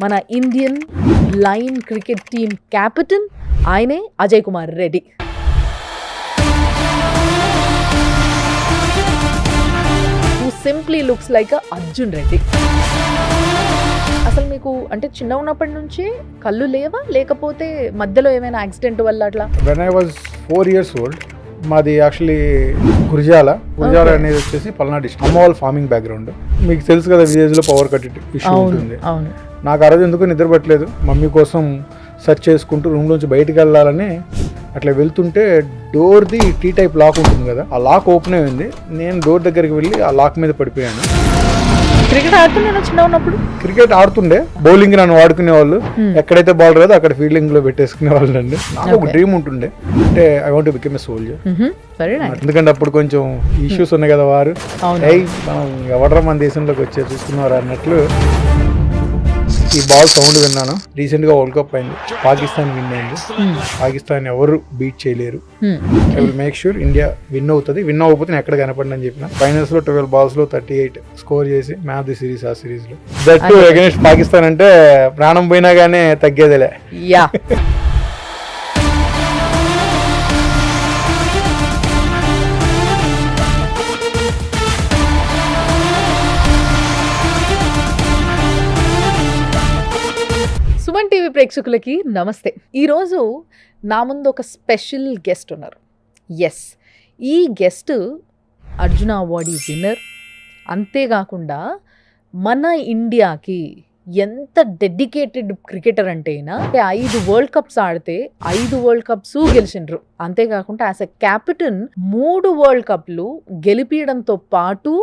మన Indian lion cricket team captain ఆయనే Ajay Kumar Reddy. Who simply looks like Arjun Reddy. అసలు మీకు అంటే చిన్న ఉన్నప్పటి నుంచి కళ్ళు లేవా, లేకపోతే మధ్యలో ఏమైనా యాక్సిడెంట్ వల్ల అట్లా? When I was 4 years old, మాది యాక్చువల్లీ గురిజాల అనేది వచ్చేసి పల్నాడు డిస్ట్రిక్ట్. అమ్మ వాళ్ళ ఫార్మింగ్ బ్యాక్గ్రౌండ్. మీకు తెలుసు కదా, విలేజ్ లో పవర్ కట్ ఇష్యూ ఉంటుంది. నాకు ఆ రోజు ఎందుకు నిద్ర పట్టలేదు. మమ్మీ కోసం సెర్చ్ చేసుకుంటూ రూమ్ లోంచి బయటకు వెళ్ళాలని అట్లా వెళ్తుంటే డోర్ది టీ టైప్ లాక్ ఉంటుంది కదా, ఆ లాక్ ఓపెన్ అయింది. నేను డోర్ దగ్గరికి వెళ్ళి ఆ లాక్ మీద పడిపోయాను. క్రికెట్ ఆడుతుండే చిన్న ఉన్నప్పుడు? క్రికెట్ ఆడుతుండే, బౌలింగ్ నన్ను వాడుకునే వాళ్ళు. ఎక్కడైతే బాల్ రాదో అక్కడ ఫీల్డింగ్ లో పెట్టేసుకునే వాళ్ళు అండి. నాకు ఒక డ్రీమ్ ఉంటుండే, అంటే I want to become a soldier. ఎందుకంటే అప్పుడు కొంచెం ఇష్యూస్ ఉన్నాయి కదా, వారు మనం ఎవడరా మన దేశంలోకి వచ్చే చూసుకున్నారు అన్నట్లు. ఈ బాల్ సౌండ్ విన్నాను. రీసెంట్ గా వరల్డ్ కప్ అయింది, పాకిస్తాన్ విన్ అయింది. పాకిస్తాన్ ఎవరు బీట్ చేయలేరు. I will make sure India win అవుతుంది. విన్ అవ్వకపోతే నేను ఎక్కడ కనపడిన అని చెప్పిన. ఫైనల్స్ లో 12 balls లో 38 స్కోర్ చేసి మ్యాన్ ఆఫ్ ది సిరీస్. ఆ సిరీస్ లో దట్ టు అగైన్స్ట్ పాకిస్తాన్ అంటే ప్రాణం పోయినా గానీ తగ్గేదిలే. యా సుమన్ టీవీ ప్రేక్షకులకి నమస్తే. ఈరోజు నా ముందు ఒక స్పెషల్ గెస్ట్ ఉన్నారు. ఎస్, ఈ గెస్ట్ అర్జున అవార్డు విన్నర్. అంతేకాకుండా మన ఇండియాకి ఎంత డెడికేటెడ్ క్రికెటర్ అంటే 5 వరల్డ్ కప్స్ ఆడితే 5 వరల్డ్ కప్స్ గెలిచిండ్రు. అంతేకాకుండా యాజ్ ఎ కెప్టెన్ 3 వరల్డ్ కప్లు గెలిపించడంతో పాటు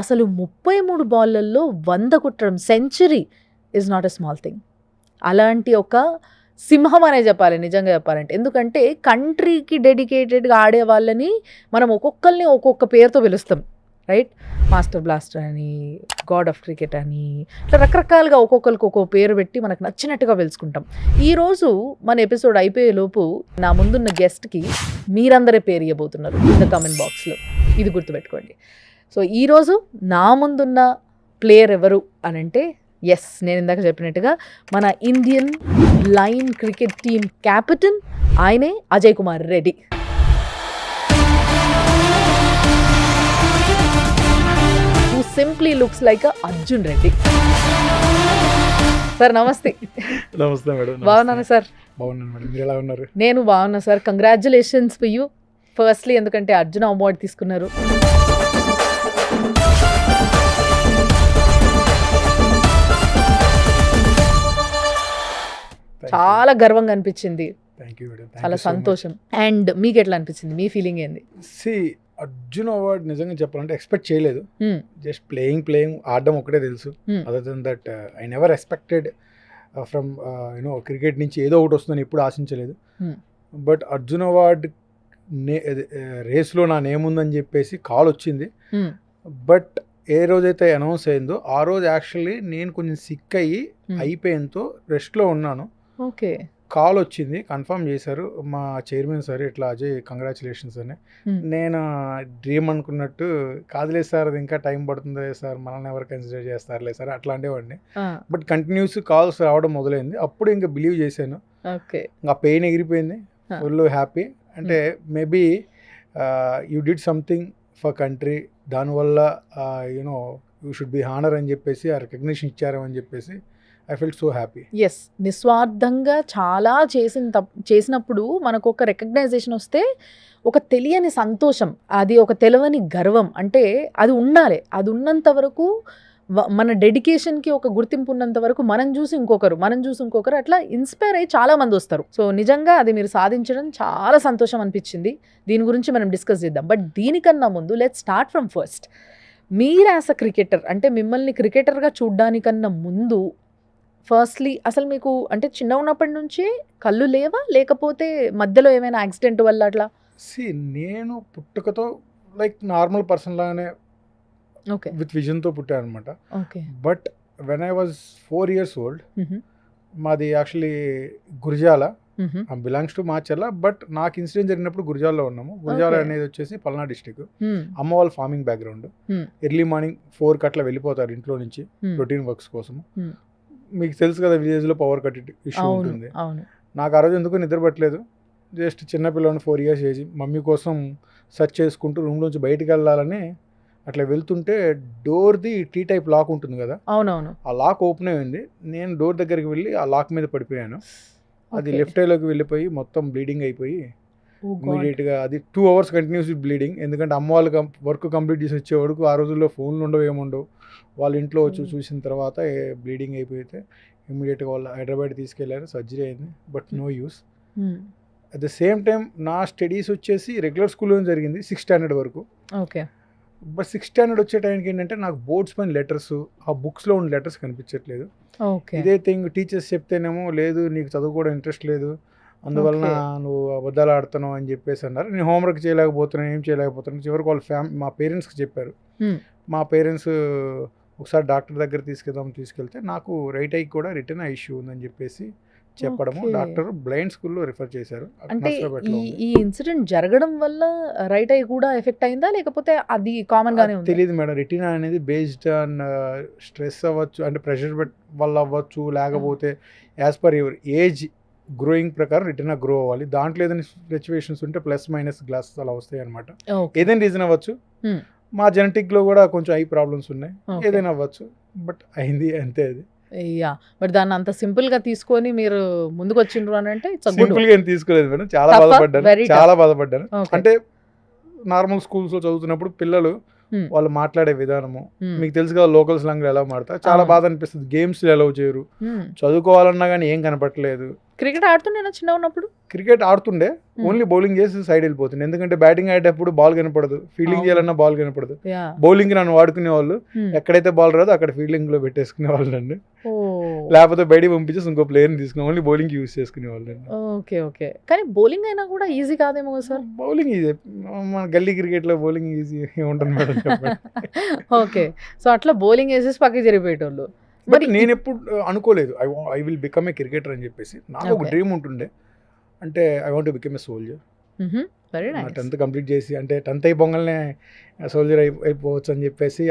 అసలు 33 బాల్లలో 100 కొట్టడం, century is not a small thing. అలాంటి ఒక సింహం అనే చెప్పాలి నిజంగా చెప్పాలంటే. ఎందుకంటే కంట్రీకి డెడికేటెడ్గా ఆడే వాళ్ళని మనం ఒక్కొక్కరిని ఒక్కొక్క పేరుతో పిలుస్తాం, రైట్? మాస్టర్ బ్లాస్టర్ అని, గాడ్ ఆఫ్ క్రికెట్ అని, ఇట్లా రకరకాలుగా ఒక్కొక్కరికి ఒక్కొక్క పేరు పెట్టి మనకు నచ్చినట్టుగా పిలుచుకుంటాం. ఈరోజు మన ఎపిసోడ్ అయిపోయేలోపు నా ముందున్న గెస్ట్కి మీరందరే పేరు ఇవ్వబోతున్నారు కింద కామెంట్ బాక్స్లో. ఇది గుర్తుపెట్టుకోండి. సో ఈరోజు నా ముందున్న ప్లేయర్ ఎవరు అని అంటే, ఎస్, నేను ఇందాక చెప్పినట్టుగా మన Indian lion cricket team captain ఆయనే Ajay Kumar Reddy. Who simply looks like Arjun Reddy. Sir నమస్తే. నమస్తే మేడం. బాగున్నాను సార్. బాగున్నాను మేడం, మీరు ఎలా ఉన్నారు? నేను బాగున్నా sir. Congratulations for you firstly, ఎందుకంటే అర్జున అవార్డు తీసుకున్నారు. చాలా గర్వంగా అనిపించింది, చాలా సంతోషం. అండ్ మీకు ఎట్లా అనిపించింది? మీ ఫీలింగ్ ఏంది? అర్జున్ అవార్డ్ నిజంగా చెప్పాలంటే ఎక్స్పెక్ట్ చేయలేదు. జస్ట్ ప్లేయింగ్ ఆడడం ఒకటే తెలుసు. Other than that I never expected from cricket నుంచి ఏదో ఒకటి వస్తుందని ఎప్పుడు ఆశించలేదు. బట్ అర్జున్ అవార్డ్ రేస్లో నా నేమ్ ఉందని చెప్పేసి కాల్ వచ్చింది. బట్ ఏ రోజైతే అనౌన్స్ అయిందో ఆ రోజు యాక్చువల్లీ నేను కొంచెం సిక్ అయిపోయేంతో రెస్ట్లో ఉన్నాను. ఓకే, కాల్ వచ్చింది, కన్ఫర్మ్ చేశారు మా చైర్మన్ సార్, ఇట్లా అజయ్ కంగ్రాచులేషన్స్ అని. నేను డ్రీమ్ అనుకున్నట్టు, కాదులే సార్ అది ఇంకా టైం పడుతుందే సార్, మనల్ని ఎవరు కన్సిడర్ చేస్తారులే సార్ అట్లా అండేవాడిని. బట్ కంటిన్యూస్ కాల్స్ రావడం మొదలైంది. అప్పుడు ఇంకా బిలీవ్ చేశాను. ఇంకా పెయిన్ ఎగిరిపోయింది, ఫుల్ హ్యాపీ. అంటే maybe you did something for country, దానివల్ల you know you should be honour అని చెప్పేసి ఆ రికగ్నిషన్ ఇచ్చారని చెప్పేసి I felt so happy. Yes, నిస్వార్థంగా చాలా చేసినప్పుడు మనకు ఒక రికగ్నైజేషన్ వస్తే ఒక తెలియని సంతోషం, అది ఒక తెలియని గర్వం. అంటే అది ఉండాలి. అది ఉన్నంత వరకు, మన డెడికేషన్కి ఒక గుర్తింపు ఉన్నంత వరకు మనం చూసి ఇంకొకరు అట్లా ఇన్స్పైర్ అయ్యి చాలా మంది వస్తారు. సో నిజంగా అది మీరు సాధించడం చాలా సంతోషం అనిపించింది. దీని గురించి మనం డిస్కస్ చేద్దాం. బట్ దీనికన్నా ముందు లెట్స్ స్టార్ట్ ఫ్రమ్ ఫస్ట్. మీరు యాజ్ అ క్రికెటర్, అంటే మిమ్మల్ని క్రికెటర్గా చూడ్డానికన్నా ముందు ఫస్ట్లీ అసలు మీకు అంటే చిన్న ఉన్నప్పటి నుంచి కళ్ళు లేవా, లేకపోతే మధ్యలో ఏమైనా యాక్సిడెంట్ వల్ల అట్లా? నేను పుట్టుకతో లైక్ నార్మల్ పర్సన్ లాగానే విత్ విజన్తో పుట్టాను అనమాట. But when I was 4 years old, మాది actually Gurazala, belongs to Macherla. But నాకు ఇన్సిడెంట్ జరిగినప్పుడు గురిజాల్లో ఉన్నాము. గురిజాల అనేది వచ్చేసి పల్నాడు డిస్ట్రిక్ట్. అమ్మ వాళ్ళ ఫార్మింగ్ బ్యాక్గ్రౌండ్. ఎర్లీ మార్నింగ్ 4 అట్లా వెళ్ళిపోతారు ఇంట్లో నుంచి రొటీన్ వర్క్స్ కోసం. మీకు తెలుసు కదా విలేజ్లో పవర్ కట్ ఇష్యూ అవును ఉంటుంది. అవును నాకు ఆ రోజు ఎందుకు నిద్ర పట్టలేదు. జస్ట్ చిన్న పిల్లని 4 years ఏజ్ మమ్మీ కోసం సెర్చ్ చేసుకుంటూ రూమ్లోంచి బయటికి వెళ్ళాలని అట్లా వెళ్తుంటే డోర్ది టీ టైప్ లాక్ ఉంటుంది కదా, అవునవును ఆ లాక్ ఓపెన్ అయింది. నేను డోర్ దగ్గరికి వెళ్ళి ఆ లాక్ మీద పడిపోయాను. అది Okay. లెఫ్ట్ ఐలోకి వెళ్ళిపోయి మొత్తం బ్లీడింగ్ అయిపోయి Oh God. ఇమీడియట్గా అది 2 hours కంటిన్యూస్ బ్లీడింగ్. ఎందుకంటే అమ్మ వాళ్ళు వర్క్ కంప్లీట్ చేసి వచ్చే వరకు ఆ రోజుల్లో ఫోన్లు ఉండవు ఏముండవు. వాళ్ళ ఇంట్లో వచ్చి చూసిన తర్వాత బ్లీడింగ్ అయిపోతే ఇమీడియట్గా వాళ్ళు హైదరాబాద్ తీసుకెళ్లారు, సర్జరీ అయింది. But no use. Hmm. At the same time నా స్టడీస్ వచ్చేసి రెగ్యులర్ స్కూల్లో జరిగింది 6th standard వరకు. Okay. బట్ 6th standard వచ్చే టైంకి ఏంటంటే నాకు బోర్డ్స్ పైన లెటర్స్, ఆ బుక్స్లో ఉన్న లెటర్స్ కనిపించట్లేదు. Okay. ఇదే థింగ్ టీచర్స్ చెప్తేనేమో లేదు నీకు చదువుకోవడం ఇంట్రెస్ట్ లేదు, అందువలన నువ్వు అబద్ధాలు ఆడుతున్నావు అని చెప్పేసి అన్నారు. నేను హోంవర్క్ చేయలేకపోతున్నాను, ఏం చేయలేకపోతున్నాను. చివరికి వాళ్ళ మా పేరెంట్స్కి చెప్పారు. Hmm. మా పేరెంట్స్ ఒకసారి డాక్టర్ దగ్గర తీసుకెళ్తే నాకు రైట్ ఐకి కూడా రిటర్న్ ఐ ఇష్యూ ఉందని చెప్పేసి చెప్పడము. Okay. డాక్టర్ బ్లైండ్ స్కూల్లో రిఫర్ చేశారు. అంటే నర్సరావుపేటలో ఈ ఉంది. ఈ ఇన్సిడెంట్ జరగడం వల్ల రైట్ ఐ కూడా ఎఫెక్ట్ అయిందా లేకపోతే అది కామన్ గానే ఉంది? తెలియదు మేడం. రెటీనా అనేది బేస్డ్ ఆన్ స్ట్రెస్ అవ్వచ్చు, అంటే ప్రెషర్ వల్ల అవ్వచ్చు, లేకపోతే as per your age growing ప్రకారం రెటీనా గ్రో అవ్వాలి. దాంట్లో ఏదైనా సిచ్యువేషన్స్ ఉంటే ప్లస్ మైనస్ గ్లాసెస్ అలా వస్తాయి అనమాట. Okay. ఏదైనా రీజన్ అవ్వచ్చు. Hmm. మా జెనెటిక్లో కూడా కొంచెం ఐ ప్రాబ్లమ్స్ ఉన్నాయి. Okay. ఏదైనా అవ్వచ్చు, బట్ అయింది అంతే. అది యా బట్ దాన్ని అంత సింపుల్ గా తీసుకొని మీరు ముందుకు వచ్చిండ్రు అని అంటే it's a good సింపుల్ గా ఏం తీసుకోలేదు మేడం. చాలా Tough-ఆ? బాధపడ్డాను, Very చాలా బాధపడ్డాను. Okay. అంటే నార్మల్ స్కూల్స్ లో చదువుతున్నప్పుడు పిల్లలు Hmm. వాళ్ళు మాట్లాడే విధానము Hmm. మీకు తెలుసు కదా, లోకల్ స్లాంగ్ ఎలా మాడతారు, చాలా అవును. బాధ అనిపిస్తుంది. గేమ్స్ అలౌ చేయరు, Hmm. చదువుకోవాలన్నా కానీ ఏం కనపట్లేదు. క్రికెట్ ఆడుతుండేనా చిన్న ఉన్నప్పుడు? క్రికెట్ ఆడుతుండే, ఓన్లీ బౌలింగ్ చేసి సైడ్ వెళ్ళిపోతుంది. ఎందుకంటే బ్యాటింగ్ ఆడేటప్పుడు బాల్ కనపడదు, ఫీల్డింగ్ అవును. చేయాలన్నా బాల్ కనపడదు. యా బౌలింగ్ నన్ను వాడుకునే వాళ్ళు, Hmm. ఎక్కడైతే బాల్ రాదో అక్కడ ఫీల్డింగ్ లో పెట్టేసుకునే వాళ్ళు నన్ను. ఓ లేకపోతే బయటికి పంపించేసి ఇంకో ప్లేయర్ని తీసుకునే, ఓన్లీ బౌలింగ్ యూస్ చేసుకునే వాళ్ళు. ఓకే ఓకే కానీ బౌలింగ్ అయినా కూడా ఈజీ కాదేమో సార్? బౌలింగ్ ఈజీ, మన గల్లీ క్రికెట్ లో బౌలింగ్ ఈజీ ఉంటుంది మేడం చెప్పండి. ఓకే సో అట్లా బౌలింగ్ వేసేసి పక్కకి జరిగిపోయేటోళ్ళు. మరి నేను ఎప్పుడు అనుకోలేదు I will become a cricketer అని చెప్పేసి. నాకు ఒక Okay. డ్రీమ్ ఉంటుండే, అంటే I want to become a soldier. Very నా నైస్. 10th కంప్లీట్ చేసి, అంటే 10th అయిపోగానే సోల్జర్ అయిపోవచ్చు అని చెప్పేసి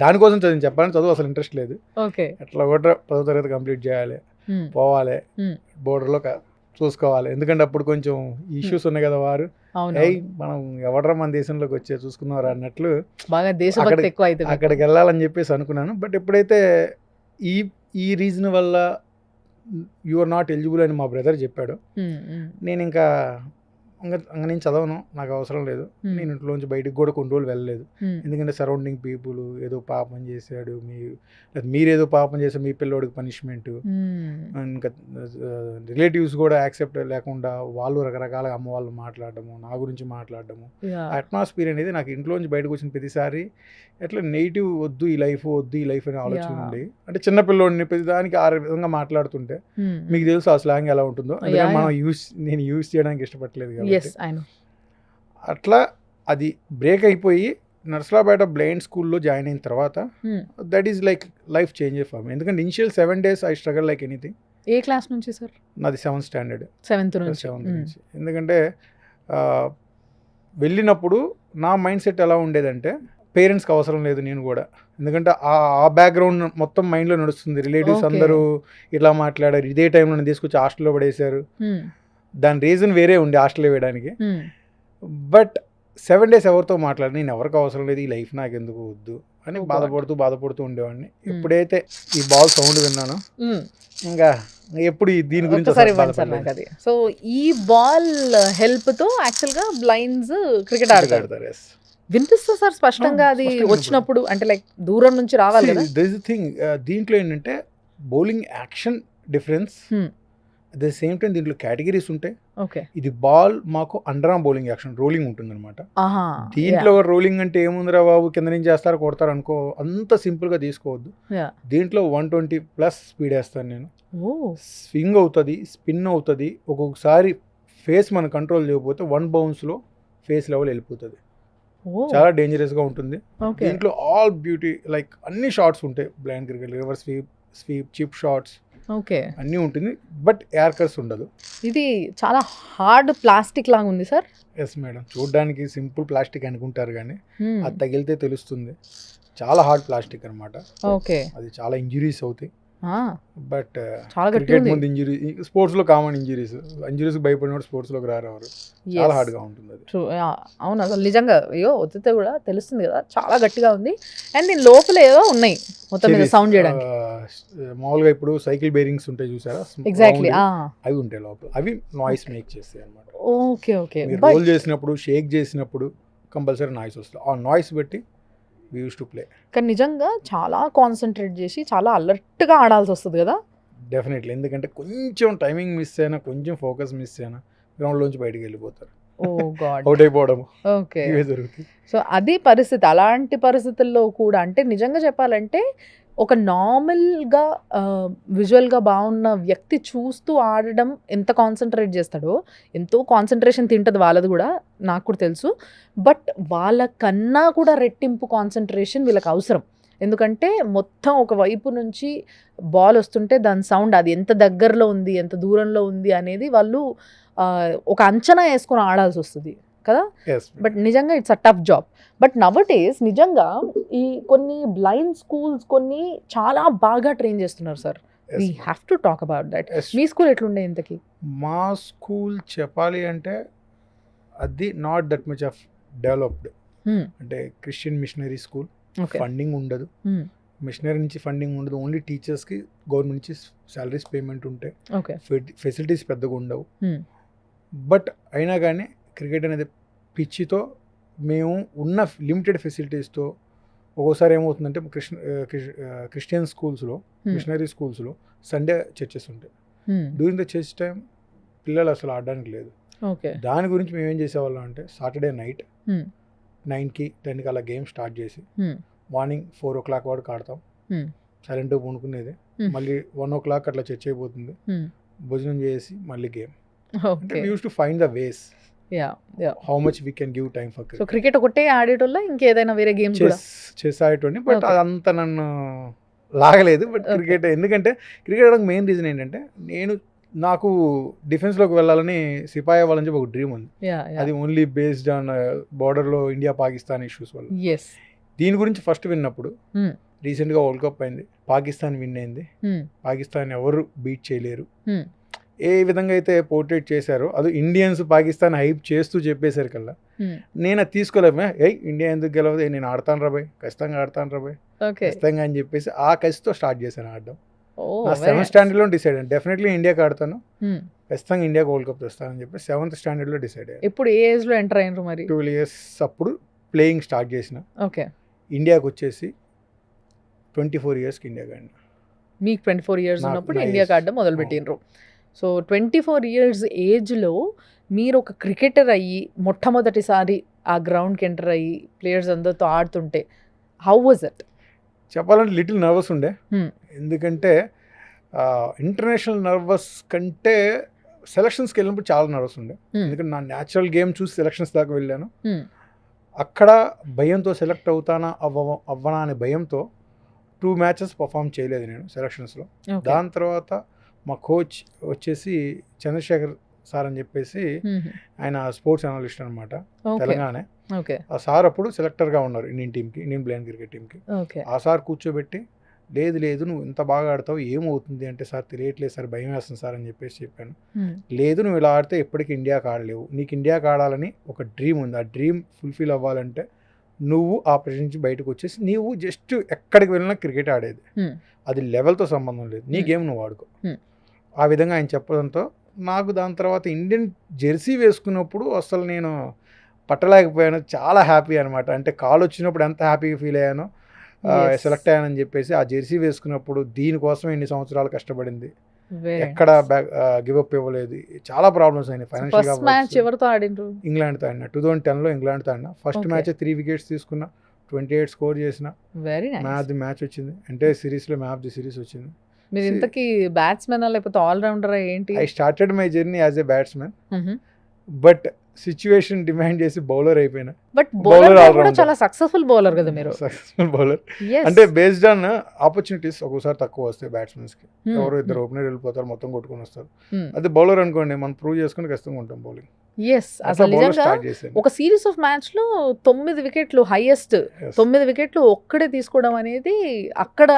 దానికోసం చదివి చెప్పాలని. చదువు అసలు ఇంట్రెస్ట్ లేదు. ఓకే ఎట్లా కూడా 10వ తరగతి కంప్లీట్ చేయాలి, పోవాలి, బోర్డర్లో చూసుకోవాలి. ఎందుకంటే అప్పుడు కొంచెం ఇష్యూస్ ఉన్నాయి కదా, వారు అవును ఏయ్ మనం ఎవడరా మన దేశంలోకి వచ్చే చూసుకున్నారా అన్నట్లు బాగా దేశభక్తి ఎక్కువ అయితే మీకు. అక్కడికి వెళ్ళాలని చెప్పేసి అనుకున్నాను. బట్ ఎప్పుడైతే ఈ ఈ రీజన్ వల్ల యు ఆర్ నాట్ ఎలిజిబుల్ అని మా బ్రదర్ చెప్పాడు, నేను ఇంకా నేను చదవను, నాకు అవసరం లేదు. నేను ఇంట్లోంచి బయటికి కూడా కొన్ని రోజులు వెళ్ళలేదు. ఎందుకంటే సరౌండింగ్ పీపుల్ ఏదో పాపం చేశాడు, మీరేదో పాపం చేశారు, మీ పిల్లోడికి పనిష్మెంట్, ఇంకా రిలేటివ్స్ కూడా యాక్సెప్ట్ లేకుండా వాళ్ళు రకరకాలుగా అమ్మ వాళ్ళు మాట్లాడడము, నా గురించి మాట్లాడడము, అట్మాస్ఫియర్ అనేది నాకు ఇంట్లోంచి బయటకు వచ్చిన ప్రతిసారి ఎట్లా నెగిటివ్, వద్దు ఈ లైఫ్, వద్దు ఈ లైఫ్ అనే ఆలోచన ఉంది. అంటే చిన్న పిల్లోడిని ప్రతిదానికి ఆ విధంగా మాట్లాడుతుంటే మీకు తెలుసు ఆ స్లాంగ్ ఎలా ఉంటుందో. అందుకని మనం నేను యూస్ చేయడానికి ఇష్టపడలేదు కాబట్టి అట్లా అది బ్రేక్ అయిపోయి నర్సరావుపేట బ్లైండ్ స్కూల్లో జాయిన్ అయిన తర్వాత that is like life change for me. ఎందుకంటే initial 7 days I struggle like anything. ఏ క్లాస్ నుంచి సార్? నాది 7th standard. 7th నుంచి. ఎందుకంటే వెళ్ళినప్పుడు నా మైండ్ సెట్ ఎలా ఉండేదంటే పేరెంట్స్కి అవసరం లేదు నేను కూడా, ఎందుకంటే ఆ బ్యాక్గ్రౌండ్ మొత్తం మైండ్లో నడుస్తుంది. రిలేటివ్స్ అందరూ ఇట్లా మాట్లాడారు, ఇదే టైంలో నన్ను తీసుకొచ్చి హాస్టల్లో పడేశారు. దాని రీజన్ వేరే ఉండే హాస్టల్లో వేయడానికి. బట్ 7 days ఎవరితో మాట్లాడి నేను ఎవరికి అవసరం లేదు, ఈ లైఫ్ నాకు ఎందుకు వద్దు అని బాధపడుతూ ఉండేవాడిని. ఎప్పుడైతే ఈ బాల్ సౌండ్ విన్నానో ఇంకా ఎప్పుడు దీని గురించి అది. సో ఈ బాల్ హెల్ప్ తో యాక్చువల్ గా బ్లైండ్స్ క్రికెట్ ఆడతారు. వినిపిస్తా సార్ స్పష్టంగా అది వచ్చినప్పుడు, అంటే లైక్ దూరం నుంచి రావాలి కదా. థింగ్ దీంట్లో ఏంటంటే bowling action difference, at the same time దీంట్లో కేటగిరీస్ ఉంటాయి. ఓకే ఇది బాల్ మాకు under arm bowling action, rolling ఉంటుంది అనమాట. దీంట్లో రోలింగ్ అంటే ఏముందిరా బాబు, కింద నుంచి చేస్తారు కొడతారు అనుకో, అంత సింపుల్ గా తీసుకోవద్దు. దీంట్లో 120+ స్పీడ్ వేస్తాను నేను. స్వింగ్ అవుతుంది, స్పిన్ అవుతుంది, ఒక్కొక్కసారి ఫేస్ మనం కంట్రోల్ చేయకపోతే 1 bounce లో ఫేస్ లెవెల్ వెళ్ళిపోతుంది. చాలా డేంజరస్ గా ఉంటుంది. దీంట్లో ఆల్ బ్యూటీ లైక్ అన్ని షాట్స్ ఉంటాయి. Blind cricket, reverse sweep, chip shots, అన్నీ ఉంటుంది. బట్ ఎయిర్ కర్స్ ఉండదు. ఇది చాలా హార్డ్ ప్లాస్టిక్ లాగా ఉంది సార్. ఎస్ మేడం, చూడడానికి సింపుల్ ప్లాస్టిక్ అనుకుంటారు కానీ అది తగిలితే తెలుస్తుంది చాలా హార్డ్ ప్లాస్టిక్ అనమాట. ఓకే, అది చాలా ఇంజురీస్ అవుతాయి. బట్ చాలా గట్టిగా క్రికెట్ ఉంది. ముందు ఇంజరీ, స్పోర్ట్స్ లో కామన్ ఇంజరీస్ భయపడినప్పుడు స్పోర్ట్స్ లోకి రారు. చాలా హార్డ్ గా ఉంటుంది అది. అవును, అసలు నిజంగా అయ్యో వదిలితే కూడా తెలుస్తుంది కదా, చాలా గట్టిగా ఉంది. అండ్ దీని లోపల ఏదో ఉన్నాయి మొత్తం మీద సౌండ్ చేయడానికి. మామూలుగా ఇప్పుడు సైకిల్ బేరింగ్స్ ఉంటాయి చూసారా, ఎగ్జాక్ట్లీ. అవి ఉంటాయి లోపల. అవి నాయిస్ మేక్ చేస్తాయి అనమాట. Okay okay. మీరు రోల్ చేసినప్పుడు, షేక్ చేసినప్పుడు కంపల్సరీ నాయిస్ వస్తుంది. ఆ నాయిస్ బట్టి we used to play. కానీ నిజంగా చాలా కాన్సన్ట్రేట్ చేసి చాలా అలర్ట్గా ఆడాల్సి వస్తుంది కదా. డెఫినెట్లీ, ఎందుకంటే కొంచెం టైమింగ్ మిస్ అయినా, కొంచెం ఫోకస్ మిస్ అయినా గ్రౌండ్లోంచి బయటికి వెళ్ళిపోతారు, ఓ గాడ్. అవుట్ అయిపోవడం ఓకే. ఇవే జరుగుతాయి. సో అది పరిస్థితి. అలాంటి పరిస్థితుల్లో కూడా అంటే నిజంగా చెప్పాలంటే ఒక నార్మల్గా విజువల్గా బాగున్న వ్యక్తి చూస్తూ ఆడడం ఎంత కాన్సన్ట్రేట్ చేస్తాడో, ఎంతో కాన్సన్ట్రేషన్ తింటుంది వాళ్ళది కూడా, నాకు కూడా తెలుసు. బట్ వాళ్ళకన్నా కూడా రెట్టింపు కాన్సన్ట్రేషన్ వీళ్ళకి అవసరం. ఎందుకంటే మొత్తం ఒక వైపు నుంచి బాల్ వస్తుంటే దాని సౌండ్, అది ఎంత దగ్గరలో ఉంది, ఎంత దూరంలో ఉంది అనేది వాళ్ళు ఒక అంచనా వేసుకొని ఆడాల్సి వస్తుంది కదా. బట్ నిజంగా it's a tough job. But నవడేస్ నిజంగా ఈ కొన్ని బ్లైండ్ స్కూల్స్ కొన్ని చాలా బాగా ట్రైన్ చేస్తున్నారు sir. We have to talk about that. Me school ఎట్లుండే ఇంతకి? మా స్కూల్ చెప్పాలి అంటే అది not that much of developed. అంటే క్రిస్టియన్ మిషనరీ స్కూల్, ఫండింగ్ ఉండదు, మిషనరీ నుంచి ఫండింగ్ ఉండదు, ఓన్లీ టీచర్స్కి గవర్నమెంట్ నుంచి శాలరీస్ పేమెంట్ ఉంటాయి, ఫెసిలిటీస్ పెద్దగా ఉండవు. బట్ అయినా కానీ క్రికెట్ అనేది పిచ్చితో మేము ఉన్న లిమిటెడ్ ఫెసిలిటీస్తో ఒక్కోసారి ఏమవుతుందంటే క్రిస్టియన్ స్కూల్స్లో, మిషనరీ స్కూల్స్లో సండే చర్చెస్ ఉంటాయి. డ్యూరింగ్ ద చర్చ్ టైం పిల్లలు అసలు ఆడడానికి లేదు. దాని గురించి మేము ఏం చేసేవాళ్ళం అంటే సాటర్డే నైట్ 9కి 10కి అలా గేమ్ స్టార్ట్ చేసి మార్నింగ్ 4 o'clock వరకు ఆడతాం, సైలెంట్గా పండుకునేది. మళ్ళీ 1 o'clock అట్లా చర్చ్ అయిపోతుంది, భోజనం చేసి మళ్ళీ game. We used to find the ways how much we can give time for cricket. So cricket ఒకటే ఆడేటోళ్ళ ఇంకేదైనా వేరే గేమ్స్ కూడా చేసేటోని, బట్ అదంతా నన్ను లాగలేదు. బట్ క్రికెట్, ఎందుకంటే క్రికెట్ ఆడడానికి మెయిన్ రీజన్ ఏంటంటే నాకు డిఫెన్స్లోకి వెళ్ళాలని, సిపాయి అవ్వాలని చెప్పి ఒక డ్రీమ్ ఉంది. అది ఓన్లీ బేస్డ్ ఆన్ బార్డర్లో ఇండియా పాకిస్తాన్ ఇష్యూస్ వల్ల. దీని గురించి ఫస్ట్ విన్నప్పుడు రీసెంట్గా వరల్డ్ కప్ అయింది, పాకిస్తాన్ విన్ అయింది. పాకిస్తాన్ ఎవరు బీట్ చేయలేరు. ఏ విధంగా అయితే పోర్ట్రేట్ చేశారో అది ఇండియన్స్ పాకిస్తాన్ హైప్ చేస్తూ చెప్పేశారు కల్లా నేను అది తీసుకోలేమే, ఇండియా ఎందుకు గెలవదు, నేను ఆడతాను రాబాయ్, ఖచ్చితంగా ఆడతాను రాబాయ్, ఖచ్చితంగా అని చెప్పేసి ఆ కసితో స్టార్ట్ చేశాను ఆడడం. నా 7th స్టాండర్డ్లో డిసైడ్ అయ్యాను, డెఫినెట్లీ ఇండియాకి ఆడతాను, ఖచ్చితంగా ఇండియాకి వరల్డ్ కప్ తెస్తానని చెప్పి 7th స్టాండర్డ్లో డిసైడ్ అయ్యాను. ఇప్పుడు ఏ ఏజ్లో ఎంటర్ అయినారు మరి? 12 years అప్పుడు ప్లేయింగ్ స్టార్ట్ చేసిన. ఇండియాకి వచ్చేసి 24 yearsకి ఇండియాకి ఆడిన. మీకు 24 years ఉన్నప్పుడు ఇండియాకి ఆడడం మొదలుపెట్టినరు. సో 24 years ఏజ్లో మీరు ఒక క్రికెటర్ అయ్యి మొట్టమొదటిసారి ఆ గ్రౌండ్కి ఎంటర్ అయ్యి ప్లేయర్స్ అందరితో ఆడుతుంటే హౌ వాజ్ ఇట్? చెప్పాలంటే లిటిల్ నర్వస్ ఉండే. ఎందుకంటే ఇంటర్నేషనల్ నర్వస్ కంటే సెలక్షన్స్కి వెళ్ళినప్పుడు చాలా నర్వస్ ఉండే. ఎందుకంటే నా న్యాచురల్ గేమ్ చూసి సెలక్షన్స్ దాకా వెళ్ళాను. అక్కడ భయంతో సెలెక్ట్ అవుతానా అవ్వనా అనే భయంతో 2 matches పర్ఫామ్ చేయలేదు నేను సెలక్షన్స్లో. దాని తర్వాత మా కోచ్ వచ్చేసి చంద్రశేఖర్ సార్ అని చెప్పేసి, ఆయన స్పోర్ట్స్ అనలిస్ట్ అనమాట, తెలంగాణ. ఆ సార్ అప్పుడు సెలెక్టర్గా ఉన్నారు ఇండియన్ టీంకి, ఇండియన్ బ్లైండ్ క్రికెట్ టీంకి. ఆ సార్ కూర్చోబెట్టి లేదు నువ్వు ఇంత బాగా ఆడతావు, ఏమవుతుంది అంటే సార్ తెలియట్లేదు సార్, భయం వేస్తుంది సార్ అని చెప్పేసి చెప్పాను. లేదు నువ్వు ఇలా ఆడితే ఎప్పటికీ ఇండియాకి ఆడలేవు, నీకు ఇండియాకి ఆడాలని ఒక డ్రీమ్ ఉంది, ఆ డ్రీమ్ ఫుల్ఫిల్ అవ్వాలంటే నువ్వు ఆ ప్రెషర్ నుంచి బయటకు వచ్చేసి నీవు జస్ట్ ఎక్కడికి వెళ్ళినా క్రికెట్ ఆడేది, అది లెవెల్తో సంబంధం లేదు, నీ గేమ్ నువ్వు ఆడుకో. ఆ విధంగా ఆయన చెప్పడంతో నాకు దాని తర్వాత ఇండియన్ జెర్సీ వేసుకున్నప్పుడు అసలు నేను పట్టలేకపోయాను, చాలా హ్యాపీ అనమాట. అంటే కాల్ వచ్చినప్పుడు ఎంత హ్యాపీగా ఫీల్ అయ్యానో, సెలెక్ట్ అయ్యానని చెప్పేసి ఆ జెర్సీ వేసుకున్నప్పుడు దీనికోసం ఎన్ని సంవత్సరాలు కష్టపడింది, ఎక్కడ గివప్ ఇవ్వలేదు, చాలా ప్రాబ్లమ్స్ అయినాయి ఫైనాన్షియల్గా. ఇంగ్లాండ్తో ఆడినా 2010లో ఇంగ్లాండ్తో ఆడినా. ఫస్ట్ మ్యాచ్ 3 wickets తీసుకున్నా, 28 స్కోర్ చేసిన, మ్యాచ్ వచ్చింది, అంటే సిరీస్లో మ్యాచ్ ఆఫ్ ది సిరీస్ వచ్చింది. మీరు ఇంతకీ బ్యాట్స్మెన్ లేకపోతే ఆల్రౌండర్ ఏంటి? I started my journey as a batsmen, but situation demand చేసి బౌలర్ అయిపోయినా. బట్ బౌలర్ కూడా చాలా సక్సెస్ఫుల్ బౌలర్ కదా మీరు? సక్సెస్ఫుల్ బౌలర్ అంటే బేస్డ్ ఆన్ ఆపర్చునిటీస్ ఒక్కోసారి తక్కువ వస్తాయి బ్యాట్స్మెన్స్కి, ఎవరు 2 ఓపెనర్ వెళ్ళిపోతారు, మొత్తం కొట్టుకొని వస్తారు. అదే బౌలర్ అనుకోండి, మనం ప్రూవ్ చేసుకుని ఖచ్చితంగా ఉంటాం బౌలింగ్. ఎస్ అసలు నిజంగా స్టార్ట్ చేశాను. ఒక సిరీస్ ఆఫ్ మ్యాచ్లో 9 వికెట్లు హైయెస్ట్, Yes. 9 వికెట్లు ఒక్కడే తీసుకోవడం అనేది అక్కడ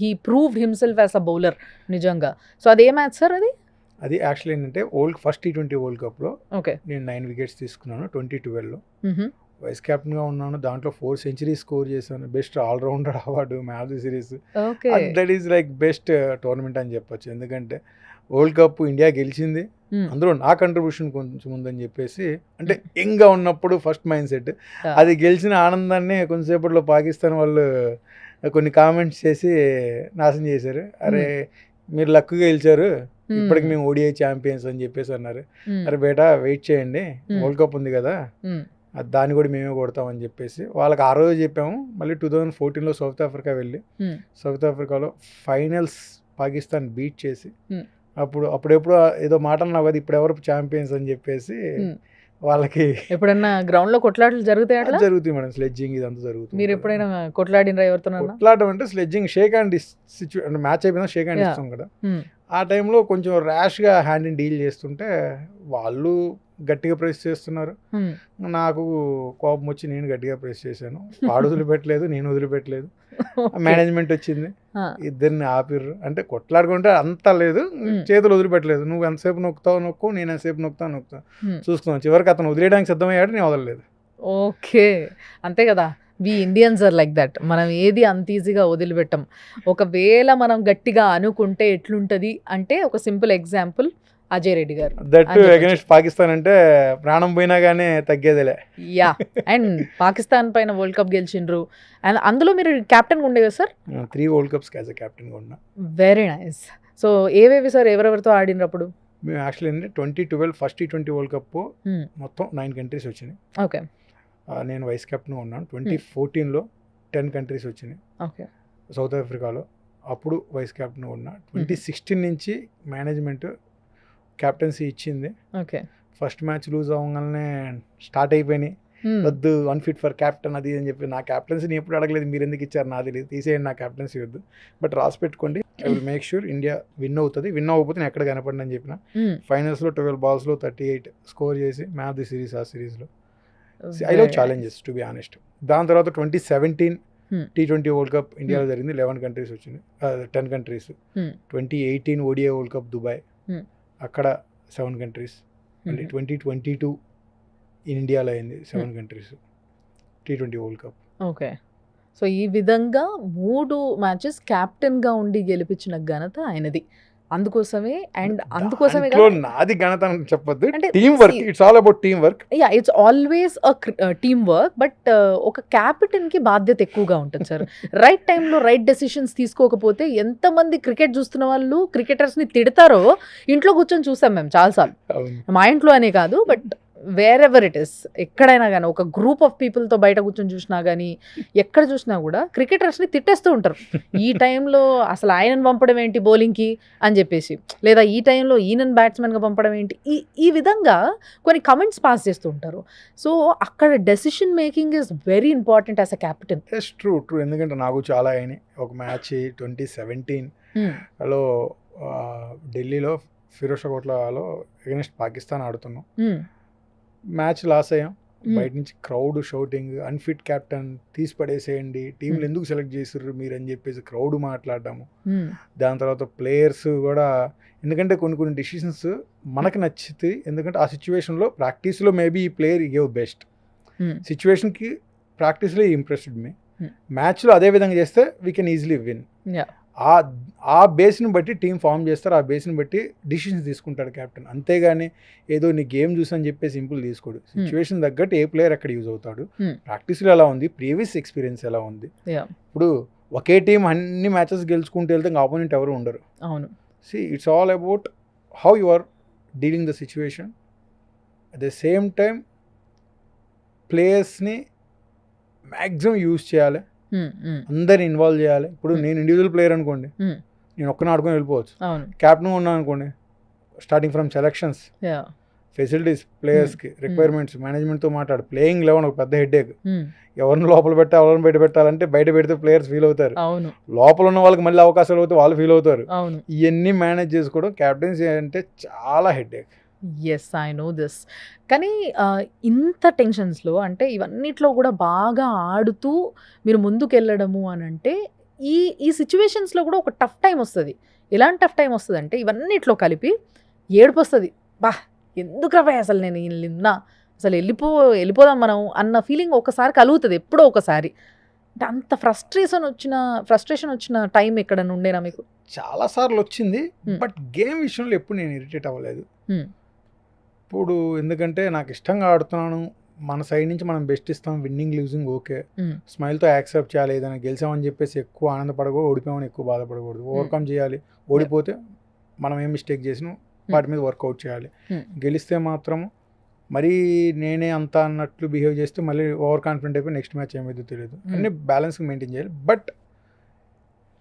he proved himself as a bowler నిజంగా. సో అదే మ్యాచ్ సార్ అది? అది యాక్చువల్లీ ఏంటంటే ఫస్ట్ T20 వరల్డ్ కప్లో ఓకే. నేను 9 వికెట్స్ తీసుకున్నాను 2012లో. వైస్ కెప్టెన్గా ఉన్నాను, దాంట్లో 4 సెంచరీస్ స్కోర్ చేశాను, best allrounder award, man of the series. Okay. That is like best tournament అని చెప్పొచ్చు. ఎందుకంటే వరల్డ్ కప్ ఇండియా గెలిచింది, అందులో నా కంట్రిబ్యూషన్ కొంచెం ఉందని చెప్పేసి, అంటే యంగ్గా ఉన్నప్పుడు ఫస్ట్ మైండ్ సెట్. అది గెలిచిన ఆనందాన్ని కొంచెంసేపట్లో పాకిస్తాన్ వాళ్ళు కొన్ని కామెంట్స్ చేసి నాశనం చేశారు. అరే మీరు లక్గా గెలిచారు, ఇప్పటికి మేము ఓడిఐ ఛాంపియన్స్ అని చెప్పేసి అన్నారు. అరే బేటా వెయిట్ చేయండి, వరల్డ్ కప్ ఉంది కదా, దాన్ని కూడా మేమే కొడతామని చెప్పేసి వాళ్ళకి ఆ రోజు చెప్పాము. మళ్ళీ 2014లో సౌత్ ఆఫ్రికా వెళ్ళి సౌత్ ఆఫ్రికాలో ఫైనల్స్ పాకిస్తాన్ బీట్ చేసి అప్పుడెప్పుడు ఏదో మాట అన్నావు కదా ఇప్పుడు ఎవరు ఛాంపియన్స్ అని చెప్పేసి వాళ్ళకి ఎప్పుడన్నా గ్రౌండ్ లో కొట్లాటలు జరుగుతాయి? అట్లా జరుగుతుంది మేడం, స్లెడ్జింగ్ ఇదంతా జరుగుతుంది. మీరు ఎప్పుడైనా కొట్లాడినరా ఎవరితో? కొట్లాడడం అంటే స్లెడ్జింగ్, షేక్ హ్యాండ్ అంటే మ్యాచ్ అయిపోయినా షేక్ హ్యాండ్ ఇస్తాం కదా, ఆ టైంలో కొంచెం ర్యాష్గా హ్యాండ్ డీల్ చేస్తుంటే వాళ్ళు గట్టిగా ప్రెస్ చేస్తున్నారు. నాకు కోపం వచ్చి నేను గట్టిగా ప్రెస్ చేశాను. వాడు వదిలిపెట్టలేదు, నేను వదిలిపెట్టలేదు. మేనేజ్మెంట్ వచ్చింది, ఇద్దరిని ఆపిర్రు. అంటే కొట్లాడుకుంటే అంతా లేదు, చేతులు వదిలిపెట్టలేదు. నువ్వు ఎంతసేపు నొక్కు, నేను ఎంతసేపు నొక్కుతా చూసుకున్నాను. చివరికి అతను వదిలేయడానికి సిద్ధమయ్యాడు, నేను వదలలేదు. ఓకే, అంతే కదా. We Indians are like that. మనం ఏది అంత ఈజీగా వదిలిపెట్టం. ఒకవేళ మనం గట్టిగా అనుకుంటే ఎట్లుంటది అంటే, ఒక సింపుల్ ఎగ్జాంపుల్ అజయ్ రెడ్డి గారు. దట్ అగైన్స్ట్ పాకిస్తాన్ అంటే ప్రాణం పోయినా కానీ తగ్గేదిలే. యా, అండ్ పాకిస్తాన్ పైన వరల్డ్ కప్ గెలిచిండ్రు. అండ్ అందులో మీరు కెప్టెన్ ఉండే కదా sir? 3 world cups as a captain ఉన్నా. Very nice. సో ఏవేవి సార్, ఎవరెవరితో ఆడినప్పుడు? మేము యాక్చువల్లీ ఏంటంటే 2012 ఫస్ట్ T20 వరల్డ్ కప్ మొత్తం 9 కంట్రీస్ వచ్చినాయి. ఓకే. నేను వైస్ కెప్టెన్ ఉన్నాను. 2014లో 10 కంట్రీస్ వచ్చినాయి. ఓకే. సౌత్ ఆఫ్రికాలో అప్పుడు వైస్ కెప్టెన్ ఉన్నా. 2016 నుంచి మేనేజ్మెంట్ కెప్టెన్సీ ఇచ్చింది. ఓకే. ఫస్ట్ మ్యాచ్ లూజ్ అవ్వగానే స్టార్ట్ అయిపోయినాయి, వద్దు అన్ఫిట్ ఫర్ క్యాప్టెన్ అది అని చెప్పి. నా క్యాప్టెన్సీని ఎప్పుడు అడగలేదు, మీరు ఎందుకు ఇచ్చారు నాది లేదు, తీసేయండి నా క్యాప్టెన్సీ వద్దు, బట్ రాసి పెట్టుకోండి, I will make sure India win అవుతుంది, విన్ అవ్వకపోతే నేను ఎక్కడ కనపడిన అని చెప్పిన. ఫైనల్స్లో 12 balls 38 స్కోర్ చేసి మ్యాన్ ఆఫ్ ది సిరీస్. ఆ సిరీస్లో I love challenges to be honest. దాని తర్వాత 2017 T20 వరల్డ్ కప్ ఇండియాలో జరిగింది. 11 కంట్రీస్ వచ్చినాయి, 10 countries. 2018 ODI world cup Dubai, అక్కడ 7 కంట్రీస్. మళ్ళీ 2022 ఇండియాలో అయింది 7 countries T20 world cup. Okay. So ఈ విధంగా 3 మ్యాచెస్ కెప్టెన్గా ఉండి గెలిపించిన ఘనత ఆయనది. అందుకోసమే దాంట్లో నాది ఘనత అని చెప్పొద్దు, అంటే team work, it's all about team work. Yeah, it's always team work. But ఒక క్యాప్టెన్కి బాధ్యత ఎక్కువగా ఉంటుంది సార్. రైట్ టైంలో రైట్ డెసిషన్స్ తీసుకోకపోతే ఎంతమంది క్రికెట్ చూస్తున్న వాళ్ళు క్రికెటర్స్ని తిడతారో ఇంట్లో కూర్చొని చూసాం మేము చాలాసార్లు. మా ఇంట్లో అనే కాదు, but where ever it is, ఎక్కడైనా కానీ ఒక గ్రూప్ ఆఫ్ పీపుల్తో బయట కూర్చొని చూసినా కానీ ఎక్కడ చూసినా కూడా క్రికెటర్స్ని తిట్టేస్తూ ఉంటారు. ఈ టైంలో అసలు ఆయనను పంపడం ఏంటి బౌలింగ్కి అని చెప్పేసి, లేదా ఈ టైంలో ఈయనను బ్యాట్స్మెన్గా పంపడం ఏంటి, ఈ విధంగా కొన్ని కమెంట్స్ పాస్ చేస్తూ ఉంటారు. సో అక్కడ decision making is very important as a captain. Yes, true. ఎందుకంటే నాకు చాలా అయినాయి. ఒక మ్యాచ్ 2017లో ఢిల్లీలో ఫిరోజ్ షా కోట్లాలో అగైన్స్ట్ పాకిస్తాన్ ఆడుతున్నాం. మ్యాచ్ లాస్ అయ్యాం. బయట నుంచి క్రౌడ్ షౌటింగ్, అన్ఫిట్ క్యాప్టెన్, తీసి పడేసేయండి, టీంలు ఎందుకు సెలెక్ట్ చేసిర్రు మీరు అని చెప్పేసి క్రౌడ్ మాట్లాడటము. దాని తర్వాత ప్లేయర్స్ కూడా, ఎందుకంటే కొన్ని డిసిషన్స్ మనకు నచ్చితే, ఎందుకంటే ఆ సిచ్యువేషన్లో ప్రాక్టీస్లో మేబీ ఈ ప్లేయర్ గేవ్ బెస్ట్, సిచ్యువేషన్కి ప్రాక్టీస్లో ఇంప్రెస్డ్ మీ, మ్యాచ్లో అదే విధంగా చేస్తే వీ కెన్ ఈజీలీ విన్. ఆ బేస్ని బట్టి టీం ఫామ్ చేస్తారు, ఆ బేస్ని బట్టి డిసిషన్స్ తీసుకుంటాడు కెప్టెన్. అంతేగాని ఏదో నీ గేమ్ చూసని చెప్పి సింపుల్ తీసుకోడు. సిచ్యువేషన్ తగ్గట్టు ఏ ప్లేయర్ ఎక్కడ యూజ్ అవుతాడు, ప్రాక్టీస్లో ఎలా ఉంది, ప్రీవియస్ ఎక్స్పీరియన్స్ ఎలా ఉంది. ఇప్పుడు ఒకే టీం అన్ని మ్యాచెస్ గెలుచుకుంటూ వెళ్తే ఇంకా ఆపోనెంట్ ఎవరు ఉండరు. అవును. See it's all about how you are dealing the situation. At the same time ప్లేయర్స్ని మ్యాక్సిమం యూజ్ చేయాలి, అందరిని ఇన్వాల్వ్ చేయాలి. ఇప్పుడు నేను ఇండివిజువల్ ప్లేయర్ అనుకోండి, నేను ఒక్కనే ఆడుకొని వెళ్ళిపోవచ్చు. క్యాప్టెన్ ఉన్నాను అనుకోండి, స్టార్టింగ్ ఫ్రమ్ సెలక్షన్స్, ఫెసిలిటీస్, ప్లేయర్స్కి రిక్వైర్మెంట్స్, మేనేజ్మెంట్తో మాట్లాడు, ప్లేయింగ్ 11 ఒక పెద్ద హెడ్ఏక్. ఎవరిని లోపల పెట్టాలి, ఎవరిని బయట పెట్టాలంటే బయట పెడితే ప్లేయర్స్ ఫీల్ అవుతారు, లోపల ఉన్న వాళ్ళకి మళ్ళీ అవకాశాలు అవుతాయి, వాళ్ళు ఫీల్ అవుతారు. ఇవన్నీ మేనేజ్ చేసుకోవడం క్యాప్టెన్సీ అంటే చాలా headache. Yes I know this. కానీ ఇంత టెన్షన్స్‌లో అంటే ఇవన్నిట్లో కూడా బాగా ఆడుతూ మీరు ముందుకెళ్ళడము అనంటే ఈ ఈ సిట్యుయేషన్స్‌లో కూడా ఒక టఫ్ టైమ్ వస్తది. ఎలాంటి టఫ్ టైమ్ వస్తదంటే ఇవన్నిట్లో కలిపి ఏడుపొస్తది. అబ్బా! ఎందుకురా భయ్ అసలు నేను ఈళ్ళున్నా అసలు వెళ్ళిపోదాం మనం అన్న ఫీలింగ్ ఒకసారి కలుగుతది ఎప్పుడో ఒకసారి. అంటే అంత ఫ్రస్ట్రేషన్ వచ్చిన టైం ఎక్కడైనా ఉండేనా మీకు? చాలా సార్లు వచ్చింది. Hmm. బట్ గేమ్ విషయంలో ఎప్పుడు నేను ఇరిటేట్ అవ్వలేదు. హ్మ్. ఇప్పుడు ఎందుకంటే నాకు ఇష్టంగా ఆడుతున్నాను, మన సైడ్ నుంచి మనం బెస్ట్ ఇస్తాం, విన్నింగ్ లూజింగ్ ఓకే, హ్మ్. స్మైల్తో యాక్సెప్ట్ చేయాలి. ఏదైనా గెలిచామని చెప్పేసి ఎక్కువ ఆనందపడకూడదు, ఓడిపోయామని ఎక్కువ బాధపడకూడదు. ఓవర్కమ్ చేయాలి. ఓడిపోతే మనం ఏం మిస్టేక్ చేసినా వాటి మీద వర్కౌట్ చేయాలి. Hmm. గెలిస్తే మాత్రం మరీ నేనే అంత అన్నట్లు బిహేవ్ చేస్తే మళ్ళీ ఓవర్ కాన్ఫిడెంట్ అయిపోయి నెక్స్ట్ మ్యాచ్ ఏమైందో తెలియదు. అన్నీ బ్యాలెన్స్గా మెయింటైన్ చేయాలి. బట్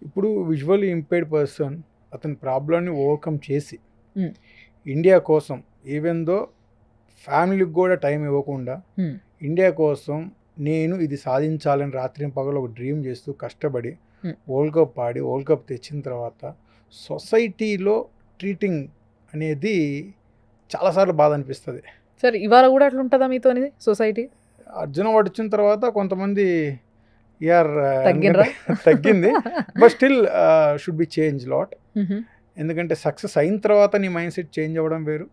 ఇప్పుడు విజువల్లీ ఇంపైర్డ్ పర్సన్ అతని ప్రాబ్లమ్ని ఓవర్కమ్ చేసి Hmm. ఇండియా కోసం ఈవెన్ దో ఫ్యామిలీకి కూడా టైం ఇవ్వకుండా హ్మ్. ఇండియా కోసం నేను ఇది సాధించాలని రాత్రి పగలు ఒక డ్రీమ్ చేస్తూ కష్టపడి Hmm. వరల్డ్ కప్ ఆడి వరల్డ్ కప్ తెచ్చిన తర్వాత సొసైటీలో ట్రీటింగ్ అనేది చాలాసార్లు బాధ అనిపిస్తుంది. సరే ఇవాళ కూడా అట్లా ఉంటుందా మీతో సొసైటీ? అర్జున వాడు వచ్చిన తర్వాత కొంతమంది యార్ తగ్గినరా? తగ్గింది. But still should be change lot. మ్హూ. ఎందుకంటే సక్సెస్ అయిన తర్వాత నీ మైండ్ సెట్ చేంజ్ అవ్వడం వేరు.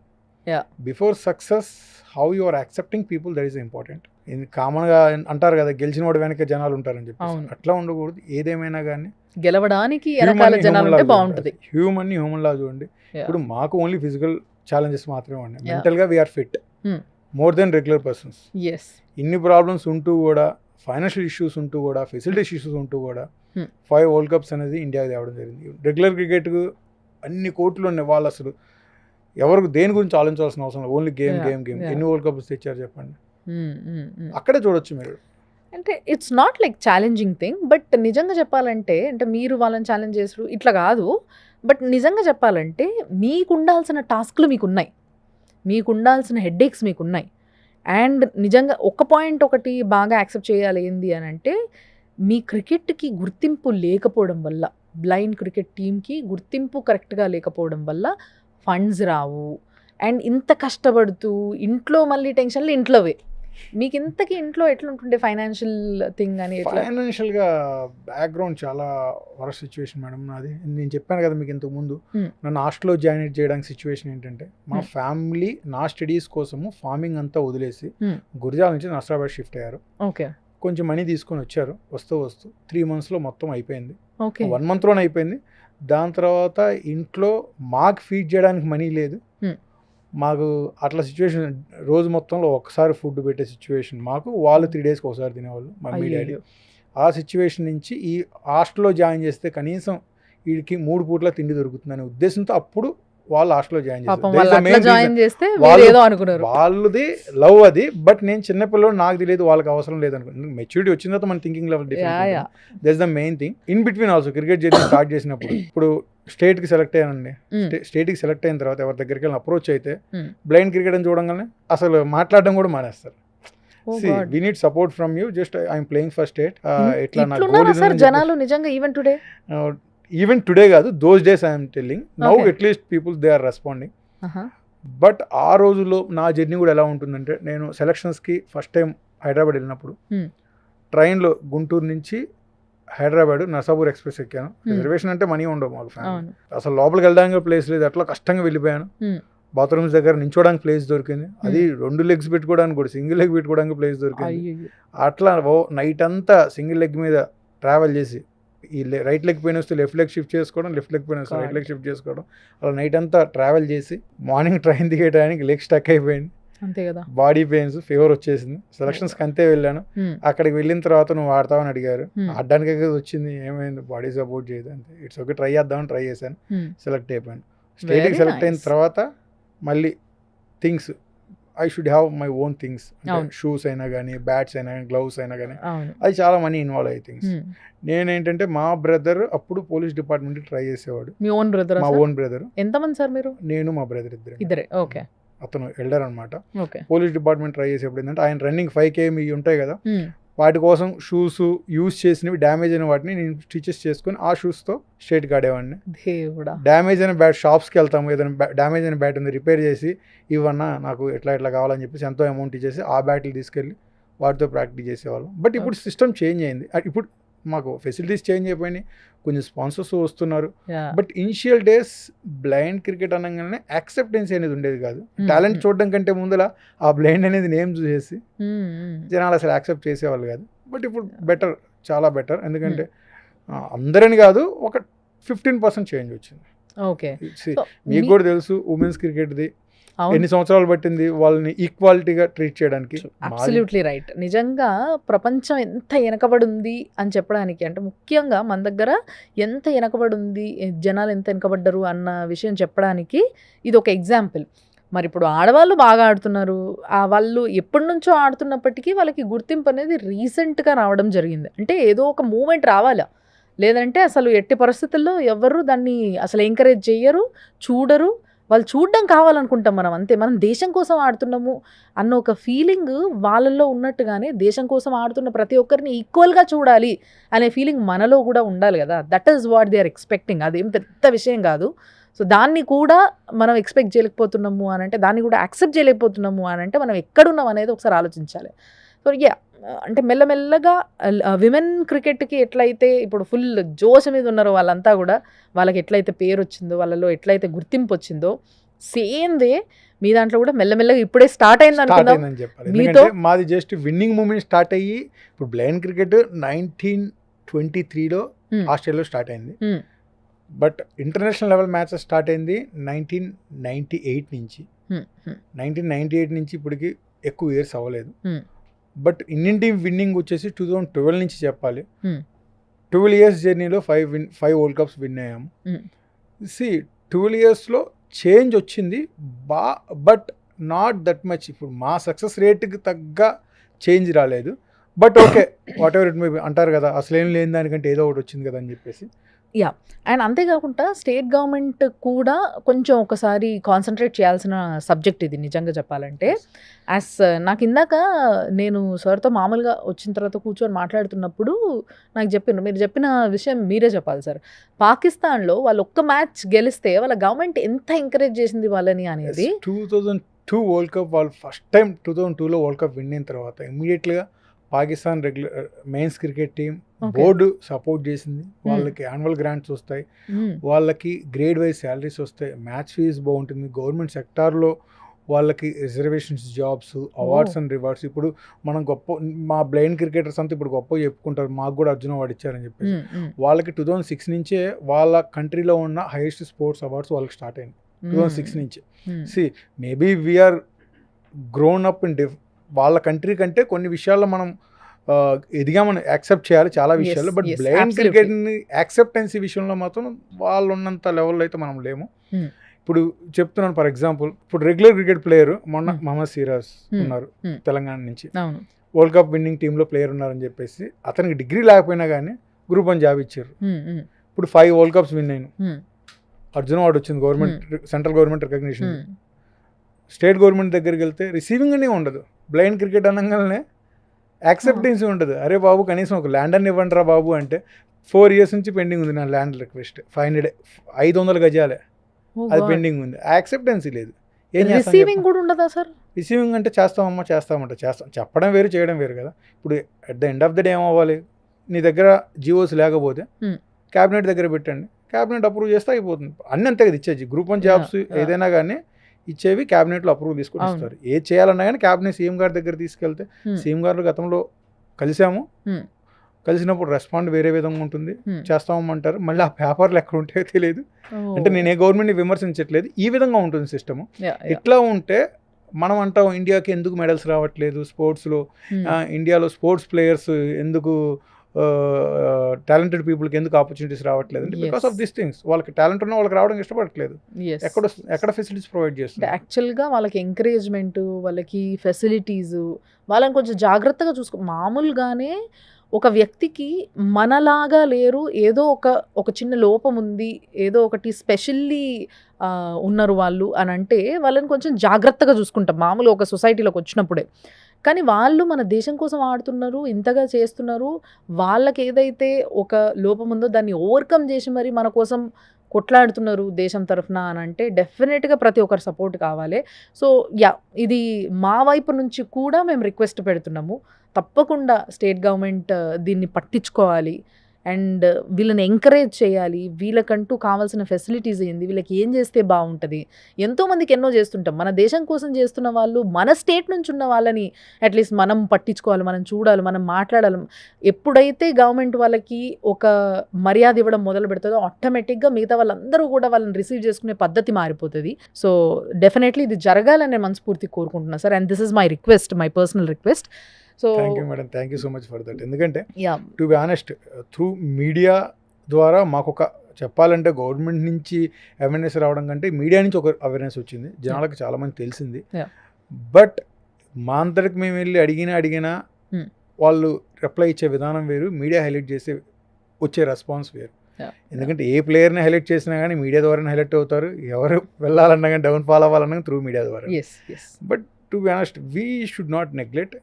Yeah. Before success how you are accepting people, that is important. ఇది కామన్గా అంటారు కదా, గెలిచిన వాడు వెనక జనాలు ఉంటారని చెప్పి. అవును. అట్లా ఉండకూడదు. ఏదేమైనా కానీ గెలవడానికి వెనకాల జనాలు ఉంటే బాగుంటుంది. హ్యూమన్ లా చూడండి. Yeah. ఇప్పుడు మాకు ఓన్లీ ఫిజికల్ ఛాలెంజెస్ మాత్రమే ఉన్నాయి. Yeah. మెంటల్గా we are fit Hmm. More than regular persons. Yes. ఇన్ని ప్రాబ్లమ్స్ ఉంటూ కూడా, ఫైనాన్షియల్ ఇష్యూస్ ఉంటూ కూడా, ఫెసిలిటీస్ ఇష్యూస్ ఉంటూ కూడా 5 వరల్డ్ కప్స్ అనేది ఇండియాకి తేవడం జరిగింది. రెగ్యులర్ క్రికెట్కు అన్ని కోట్లు ఉన్నాయి. వాళ్ళు అసలు ఎవరికి దేని గురించి ఆలోచించాల్సిన అవసరం లేదు. Only game Yeah, game game. yeah. ఎన్ని వరల్డ్ కప్స్ తెచ్చారు చెప్పండి. అక్కడే చూడొచ్చు మీరు. అంటే it's not like challenging thing. But నిజంగా చెప్పాలంటే అంటే మీరు వాళ్ళని ఛాలెంజ్ చేసారు ఇట్లా కాదు. బట్ నిజంగా చెప్పాలంటే మీకు ఉండాల్సిన టాస్క్లు మీకున్నాయి, మీకు ఉండాల్సిన హెడ్ఏక్స్ మీకున్నాయి. అండ్ నిజంగా ఒక పాయింట్ ఒకటి బాగా యాక్సెప్ట్ చేయాలి ఏంది అని అంటే, మీ క్రికెట్కి గుర్తింపు లేకపోవడం వల్ల, బ్లైండ్ క్రికెట్ టీమ్కి గుర్తింపు కరెక్ట్గా లేకపోవడం వల్ల ఫండ్స్ రావు. అండ్ ఇంత కష్టపడుతూ ఇంట్లో మళ్ళీ టెన్షన్లు ఇంట్లోవే. మీకు ఇంతకీ ఇంట్లో ఎట్లుంటుండే ఫైనాన్షియల్ థింగ్ అని ఎట్లా? ఫైనాన్షియల్గా బ్యాక్గ్రౌండ్ చాలా వరస్ట్ సిచ్యువేషన్ మేడం నాది. నేను చెప్పాను కదా మీకు ఇంతకు ముందు, నన్ను హాస్టల్లో జాయిన్ చేయడానికి సిచ్యువేషన్ ఏంటంటే, మా ఫ్యామిలీ నా స్టడీస్ కోసము ఫార్మింగ్ అంతా వదిలేసి గురిజాల నుంచి నర్సాబాద్ షిఫ్ట్ అయ్యారు. ఓకే. కొంచెం మనీ తీసుకొని వచ్చారు. వస్తూ 3 monthsలో మొత్తం అయిపోయింది. ఓకే. 1 monthలోనే అయిపోయింది. దాని తర్వాత ఇంట్లో మాకు ఫీడ్ చేయడానికి మనీ లేదు. మాకు అట్లా సిచ్యువేషన్, రోజు మొత్తంలో ఒక్కసారి ఫుడ్ పెట్టే సిచ్యువేషన్ మాకు. వాళ్ళు 3 daysకి ఒకసారి తినేవాళ్ళు, మమ్మీ డాడీ. ఆ సిచ్యువేషన్ నుంచి ఈ హాస్టల్లో జాయిన్ చేస్తే కనీసం వీడికి 3 పూట్ల తిండి దొరుకుతుందనే ఉద్దేశంతో అప్పుడు వాళ్ళు హాస్టల్లో జాయిన్ చేస్తే వాళ్ళది లవ్ అది. బట్ నేను చిన్నపిల్లలు, నాకు తెలియదు వాళ్ళకి అవసరం లేదనుకున్నాను. మెచ్యూరిటీ వచ్చిన తర్వాత మన thinking level different. That's the main thing. In between also cricket journey start చేసినప్పుడు, ఇప్పుడు స్టేట్కి సెలెక్ట్ అయ్యానండి. స్టేట్కి సెలెక్ట్ అయిన తర్వాత ఎవరి దగ్గరికి వెళ్ళిన అప్రోచ్ అయితే బ్లైండ్ క్రికెట్ అని చూడంగానే అసలు మాట్లాడడం కూడా మానేస్తారు. We need support from you, just I'm playing for state. ఇట్లా జనాలు నిజంగా ఈవెన్ టుడే కాదు, those days I'm telling. Now at least people they are responding. But ఆ రోజుల్లో నా జర్నీ కూడా ఎలా ఉంటుందంటే, నేను సెలక్షన్స్కి ఫస్ట్ టైం హైదరాబాద్ వెళ్ళినప్పుడు ట్రైన్లో గుంటూరు నుంచి హైదరాబాద్ నర్సాపూర్ ఎక్స్ప్రెస్ ఎక్కాను. రిజర్వేషన్ అంటే మనీ ఉండవు మాకు ఫ్యామిలీ. అసలు లోపలికి వెళ్ళడానికి ప్లేస్ లేదు. అట్లా కష్టంగా వెళ్ళిపోయాను. బాత్రూమ్స్ దగ్గర నించోడానికి ప్లేస్ దొరికింది. అది 2 legs పెట్టుకోవడానికి కూడా, సింగిల్ లెగ్ పెట్టుకోవడానికి ప్లేస్ దొరికింది. అట్లా రైట్ అంతా సింగిల్ లెగ్ మీద ట్రావెల్ చేసి, ఈ రైట్ లెగ్ పెయిన్ వస్తే లెఫ్ట్ లెగ్ షిఫ్ట్ చేసుకోవడం, లెఫ్ట్ లెగ్ పెయిన్ వస్తే రైట్ లెగ్ షిఫ్ట్ చేసుకోవడం. అలా నైట్ అంతా ట్రావెల్ చేసి మార్నింగ్ ట్రైన్ దిగేయడానికి లెగ్ స్టక్ అయిపోయింది. అంతే కదా, బాడీ పెయిన్స్, ఫీవర్ వచ్చేసింది. సెలక్షన్స్కి అంతే వెళ్ళాను. అక్కడికి వెళ్ళిన తర్వాత నువ్వు ఆడతావని అడిగారు. ఆడడానికి వచ్చింది, ఏమైంది, బాడీ సపోర్ట్ చేయదు అంతే. ఇట్స్ ఓకే, ట్రై చేద్దామని ట్రై చేశాను, సెలెక్ట్ అయిపోయాను. స్టేట్కి సెలెక్ట్ అయిన తర్వాత మళ్ళీ things, I should have my own things. Shoes అయినా కానీ, బ్యాట్స్ అయినా కానీ, గ్లౌస్ అయినా కానీ, అది చాలా మనీ ఇన్వాల్వ్ అయ్యే థింగ్స్. నేనేంటంటే మా బ్రదర్ అప్పుడు పోలీస్ డిపార్ట్మెంట్ ట్రై చేసేవాడు. మీ ఓన్ బ్రదర్? మా ఓన్ బ్రదర్. ఎంతమంది సార్ మీరు? నేను మా బ్రదర్ ఇద్దరే. ఓకే. అతను ఎల్డర్ అనమాట. పోలీస్ డిపార్ట్మెంట్ ట్రై చేసేప్పుడు ఏంటంటే, ఆయన రన్నింగ్ 5 km ఉంటాయి కదా, వాటి కోసం షూస్ యూస్ చేసినవి డ్యామేజ్ అయిన వాటిని నేను స్టిచెస్ చేసుకొని ఆ షూస్తో స్ట్రైట్గా ఆడేవాడిని. దేవుడా. డ్యామేజ్ అయిన బ్యాట్ షాప్స్కి వెళ్తాము, ఏదైనా డ్యామేజ్ అయిన బ్యాట్ ఉంది రిపేర్ చేసి ఇవన్నా నాకు ఎట్లా కావాలని చెప్పేసి ఎంతో అమౌంట్ ఇచ్చేసి ఆ బ్యాట్లు తీసుకెళ్ళి వాటితో ప్రాక్టీస్ చేసేవాళ్ళం. బట్ ఇప్పుడు సిస్టమ్ చేంజ్ అయింది. ఇప్పుడు మాకు ఫెసిలిటీస్ చేంజ్ అయిపోయినాయి, కొంచెం స్పాన్సర్స్ వస్తున్నారు. But initial days blind cricket అనగానే యాక్సెప్టెన్సీ అనేది ఉండేది కాదు. టాలెంట్ చూడడం కంటే ముందర ఆ బ్లైండ్ అనేది నేమ్ చూసేసి జనాలు అసలు యాక్సెప్ట్ చేసేవాళ్ళు కాదు. బట్ ఇప్పుడు బెటర్, చాలా బెటర్. ఎందుకంటే అందరని కాదు, ఒక 15% చేంజ్ వచ్చింది. ఓకే, మీకు కూడా తెలుసు ఉమెన్స్ క్రికెట్ది ఎన్ని సంవత్సరాలు పట్టింది వాళ్ళని ఈక్వాలిటీగా ట్రీట్ చేయడానికి. Absolutely right. నిజంగా ప్రపంచం ఎంత వెనకబడి ఉంది అని చెప్పడానికి, అంటే ముఖ్యంగా మన దగ్గర ఎంత వెనకబడి ఉంది, జనాలు ఎంత వెనకబడ్డరు అన్న విషయం చెప్పడానికి ఇది ఒక ఎగ్జాంపుల్. మరి ఇప్పుడు ఆడవాళ్ళు బాగా ఆడుతున్నారు, వాళ్ళు ఎప్పటి నుంచో ఆడుతున్నప్పటికీ వాళ్ళకి గుర్తింపు అనేది రీసెంట్గా రావడం జరిగింది. అంటే ఏదో ఒక మూమెంట్ రావాలా, లేదంటే అసలు ఎట్టి పరిస్థితుల్లో ఎవరు దాన్ని అసలు ఎంకరేజ్ చేయరు, చూడరు. వాళ్ళు చూడడం కావాలనుకుంటాం మనం, అంతే. మనం దేశం కోసం ఆడుతున్నాము అన్న ఒక ఫీలింగ్ వాళ్ళల్లో ఉన్నట్టుగానే దేశం కోసం ఆడుతున్న ప్రతి ఒక్కరిని ఈక్వల్గా చూడాలి అనే ఫీలింగ్ మనలో కూడా ఉండాలి కదా. That is what they are expecting. అదేం పెద్ద విషయం కాదు. సో దాన్ని కూడా మనం ఎక్స్పెక్ట్ చేయలేకపోతున్నాము అని అంటే, దాన్ని కూడా యాక్సెప్ట్ చేయలేకపోతున్నాము అని అంటే మనం ఎక్కడున్నాం అనేది ఒకసారి ఆలోచించాలి. సో అంటే మెల్లమెల్లగా విమెన్ క్రికెట్కి ఎట్లయితే ఇప్పుడు ఫుల్ జోష్ మీద ఉన్నారో వాళ్ళంతా కూడా, వాళ్ళకి ఎట్లయితే పేరు వచ్చిందో, వాళ్ళలో ఎట్లయితే గుర్తింపు వచ్చిందో, సేమ్ వే మీ దాంట్లో కూడా మెల్లమెల్లగా ఇప్పుడే స్టార్ట్ అయింది అనుకుందాం. మీతో మాది జస్ట్ విన్నింగ్ మూమెంట్ స్టార్ట్ అయ్యి ఇప్పుడు బ్లైండ్ క్రికెట్ 1923లో ఆస్ట్రేలియాలో స్టార్ట్ అయింది. But international level matches start అయింది 1998 నుంచి. 1998 నుంచి ఇప్పటికి ఎక్కువ ఇయర్స్ అవ్వలేదు. బట్ ఇండియన్ టీమ్ విన్నింగ్ వచ్చేసి 2012 నుంచి చెప్పాలి. 12 years జర్నీలో 5 వరల్డ్ కప్స్ విన్ అయ్యాము. 12 yearsలో చేంజ్ వచ్చింది బట్ నాట్ దట్ మచ్. ఇప్పుడు మా సక్సెస్ రేట్కి తగ్గ చేంజ్ రాలేదు. But okay, what ever it may be అంటారు కదా, అసలేం లేని దానికంటే ఏదో ఒకటి వచ్చింది కదా అని చెప్పేసి. అండ్ అంతేకాకుండా స్టేట్ గవర్నమెంట్ కూడా కొంచెం ఒకసారి కాన్సన్ట్రేట్ చేయాల్సిన సబ్జెక్ట్ ఇది నిజంగా చెప్పాలంటే. నాకు ఇందాక నేను సార్తో మామూలుగా వచ్చిన తర్వాత కూర్చొని మాట్లాడుతున్నప్పుడు నాకు చెప్పారు, మీరు చెప్పిన విషయం మీరే చెప్పాలి సార్. పాకిస్తాన్లో వాళ్ళు ఒక్క మ్యాచ్ గెలిస్తే వాళ్ళ గవర్నమెంట్ ఎంత ఎంకరేజ్ చేసింది వాళ్ళని అనేది. 2002 వరల్డ్ కప్ వాళ్ళు ఫస్ట్ టైం 2002లో వరల్డ్ కప్ విన్ అయిన తర్వాత ఇమ్మీడియట్గా Pakistan men's cricket team board support చేసింది. వాళ్ళకి యాన్యువల్ గ్రాంట్స్ వస్తాయి, వాళ్ళకి గ్రేడ్ వైజ్ శాలరీస్ వస్తాయి, మ్యాచ్ ఫీజ్ బాగుంటుంది, గవర్నమెంట్ సెక్టార్లో వాళ్ళకి reservations, jobs, awards and rewards. ఇప్పుడు మనం మా బ్లైండ్ క్రికెటర్స్ అంతా ఇప్పుడు గొప్ప చెప్పుకుంటారు, మాకు కూడా అర్జున అవార్డు ఇచ్చారని చెప్పేసి. వాళ్ళకి 2006 నుంచే వాళ్ళ కంట్రీలో ఉన్న హైయెస్ట్ స్పోర్ట్స్ అవార్డ్స్ వాళ్ళకి స్టార్ట్ అయింది 2006 నుంచి. Maybe we are grown up in వాళ్ళ కంట్రీ కంటే కొన్ని విషయాల్లో మనం ఎదిగామని యాక్సెప్ట్ చేయాలి చాలా విషయాల్లో. బట్ బ్లైండ్ క్రికెట్ని యాక్సెప్టెన్సీ విషయంలో మాత్రం వాళ్ళు ఉన్నంత లెవెల్లో అయితే మనం లేము. ఇప్పుడు చెప్తున్నాను, ఫర్ ఎగ్జాంపుల్ ఇప్పుడు రెగ్యులర్ క్రికెట్ ప్లేయర్ మొన్న మహమ్మద్ సిరాజ్ ఉన్నారు తెలంగాణ నుంచి, వరల్డ్ కప్ విన్నింగ్ టీంలో ప్లేయర్ ఉన్నారని చెప్పేసి అతనికి డిగ్రీ లేకపోయినా కానీ గ్రూప్ 1 జాబ్ ఇచ్చారు. ఇప్పుడు 5 వరల్డ్ కప్స్ విన్ అయిన అర్జున అవార్డు వచ్చింది, government central government recognition. State government దగ్గరికి వెళ్తే రిసీవింగ్ అనే ఉండదు. బ్లైండ్ క్రికెట్ అనగానే యాక్సెప్టెన్సీ ఉండదు. అరే బాబు కనీసం ఒక ల్యాండ్ అని ఇవ్వండి రా బాబు అంటే 4 years నుంచి పెండింగ్ ఉంది నా ల్యాండ్ రిక్వెస్ట్. 500 గజాలే అది పెండింగ్ ఉంది. యాక్సెప్టెన్సీ లేదు. రిసీవింగ్ కూడా ఉండదా సార్? రిసీవింగ్ అంటే చేస్తాం చెప్పడం వేరు, చేయడం వేరు కదా. ఇప్పుడు at the end of the day ఏమవ్వాలి, నీ దగ్గర జియోస్ లేకపోతే క్యాబినెట్ దగ్గర పెట్టండి, క్యాబినెట్ అప్రూవ్ చేస్తే అయిపోతుంది. అన్నీ అంతే కదా ఇచ్చేది. గ్రూప్ 1 జాబ్స్ ఏదైనా కానీ ఇచ్చేవి క్యాబినెట్లో అప్రూవల్ తీసుకొని ఇస్తారు. ఏది చేయాలన్నా కానీ క్యాబినెట్ సీఎం గారి దగ్గర తీసుకెళ్తే, సీఎం గారు గతంలో కలిసాము, కలిసినప్పుడు రెస్పాండ్ వేరే విధంగా ఉంటుంది, చేస్తామంటారు. మళ్ళీ ఆ పేపర్లు ఎక్కడ ఉంటాయో తెలియదు. అంటే నేను ఏ గవర్నమెంట్ని విమర్శించట్లేదు, ఈ విధంగా ఉంటుంది సిస్టము. ఇట్లా ఉంటే మనం అంటాం ఇండియాకి ఎందుకు మెడల్స్ రావట్లేదు స్పోర్ట్స్లో, ఇండియాలో స్పోర్ట్స్ ప్లేయర్స్ ఎందుకు, టాలెంటెడ్ పీపుల్కి ఎందుకు ఆపర్చునిటీస్ రావట్లేదు అంటే బికాస్ ఆఫ్ దిస్ థింగ్స్. వాళ్ళకి టాలెంట్ ఉన్న వాళ్ళకి రావడం ఇష్టపడట్లేదు. ఎక్కడ ఫెసిలిటీస్ ప్రొవైడ్ చేస్తుంది. యాక్చువల్గా వాళ్ళకి ఎంకరేజ్మెంట్, వాళ్ళకి ఫెసిలిటీస్, వాళ్ళని కొంచెం జాగ్రత్తగా చూసుకో. మామూలుగానే ఒక వ్యక్తికి మనలాగా లేరు, ఏదో ఒక చిన్న లోపం ఉంది, ఏదో ఒకటి స్పెషల్లీ ఉన్నారు వాళ్ళు అని అంటే వాళ్ళని కొంచెం జాగ్రత్తగా చూసుకుంటాం మామూలు ఒక సొసైటీలోకి వచ్చినప్పుడే. కానీ వాళ్ళు మన దేశం కోసం ఆడుతున్నారు, ఇంతగా చేస్తున్నారు, వాళ్ళకి ఏదైతే ఒక లోపం ఉందో దాన్ని ఓవర్కమ్ చేసి మరి మన కోసం కొట్లాడుతున్నారు దేశం తరఫున అని అంటే డెఫినెట్గా ప్రతి ఒక్కరు సపోర్ట్ కావాలి. సో ఇది మా వైపు నుంచి కూడా మేము రిక్వెస్ట్ పెడుతున్నాము, తప్పకుండా స్టేట్ గవర్నమెంట్ దీన్ని పట్టించుకోవాలి అండ్ వీళ్ళని ఎంకరేజ్ చేయాలి. వీళ్ళకంటూ కావాల్సిన ఫెసిలిటీస్ ఏంది, వీళ్ళకి ఏం చేస్తే బాగుంటుంది. ఎంతోమందికి ఎన్నో చేస్తుంటాం, మన దేశం కోసం చేస్తున్న వాళ్ళు మన స్టేట్ నుంచి ఉన్న వాళ్ళని అట్లీస్ట్ మనం పట్టించుకోవాలి, మనం చూడాలి, మనం మాట్లాడాలి. ఎప్పుడైతే గవర్నమెంట్ వాళ్ళకి ఒక మర్యాద ఇవ్వడం మొదలు పెడుతుందో ఆటోమేటిక్గా మిగతా వాళ్ళందరూ కూడా వాళ్ళని రిసీవ్ చేసుకునే పద్ధతి మారిపోతుంది. సో డెఫినెట్లీ ఇది జరగాలని నేను మనస్ఫూర్తి కోరుకుంటున్నాను sir, and this is my request, my personal request. So thank you madam, thank you so much for that. ఎందుకంటే to be honest through media ద్వారా మాకు ఒక చెప్పాలంటే గవర్నమెంట్ నుంచి అవేర్నెస్ రావడం కంటే మీడియా నుంచి ఒక అవేర్నెస్ వచ్చింది, జనాలకు చాలామంది తెలిసింది. బట్ మా అంతటికి మేము వెళ్ళి అడిగినా వాళ్ళు రిప్లై ఇచ్చే విధానం వేరు, మీడియా హైలైట్ చేసే వచ్చే రెస్పాన్స్ వేరు. ఎందుకంటే ఏ ప్లేయర్ని హైలైట్ చేసినా కానీ మీడియా ద్వారానే హైలైట్ అవుతారు, ఎవరు వెళ్ళాలన్నా కానీ డౌన్ ఫాల్ అవ్వాలన్నా త్రూ మీడియా ద్వారా. But to be honest we should not neglect,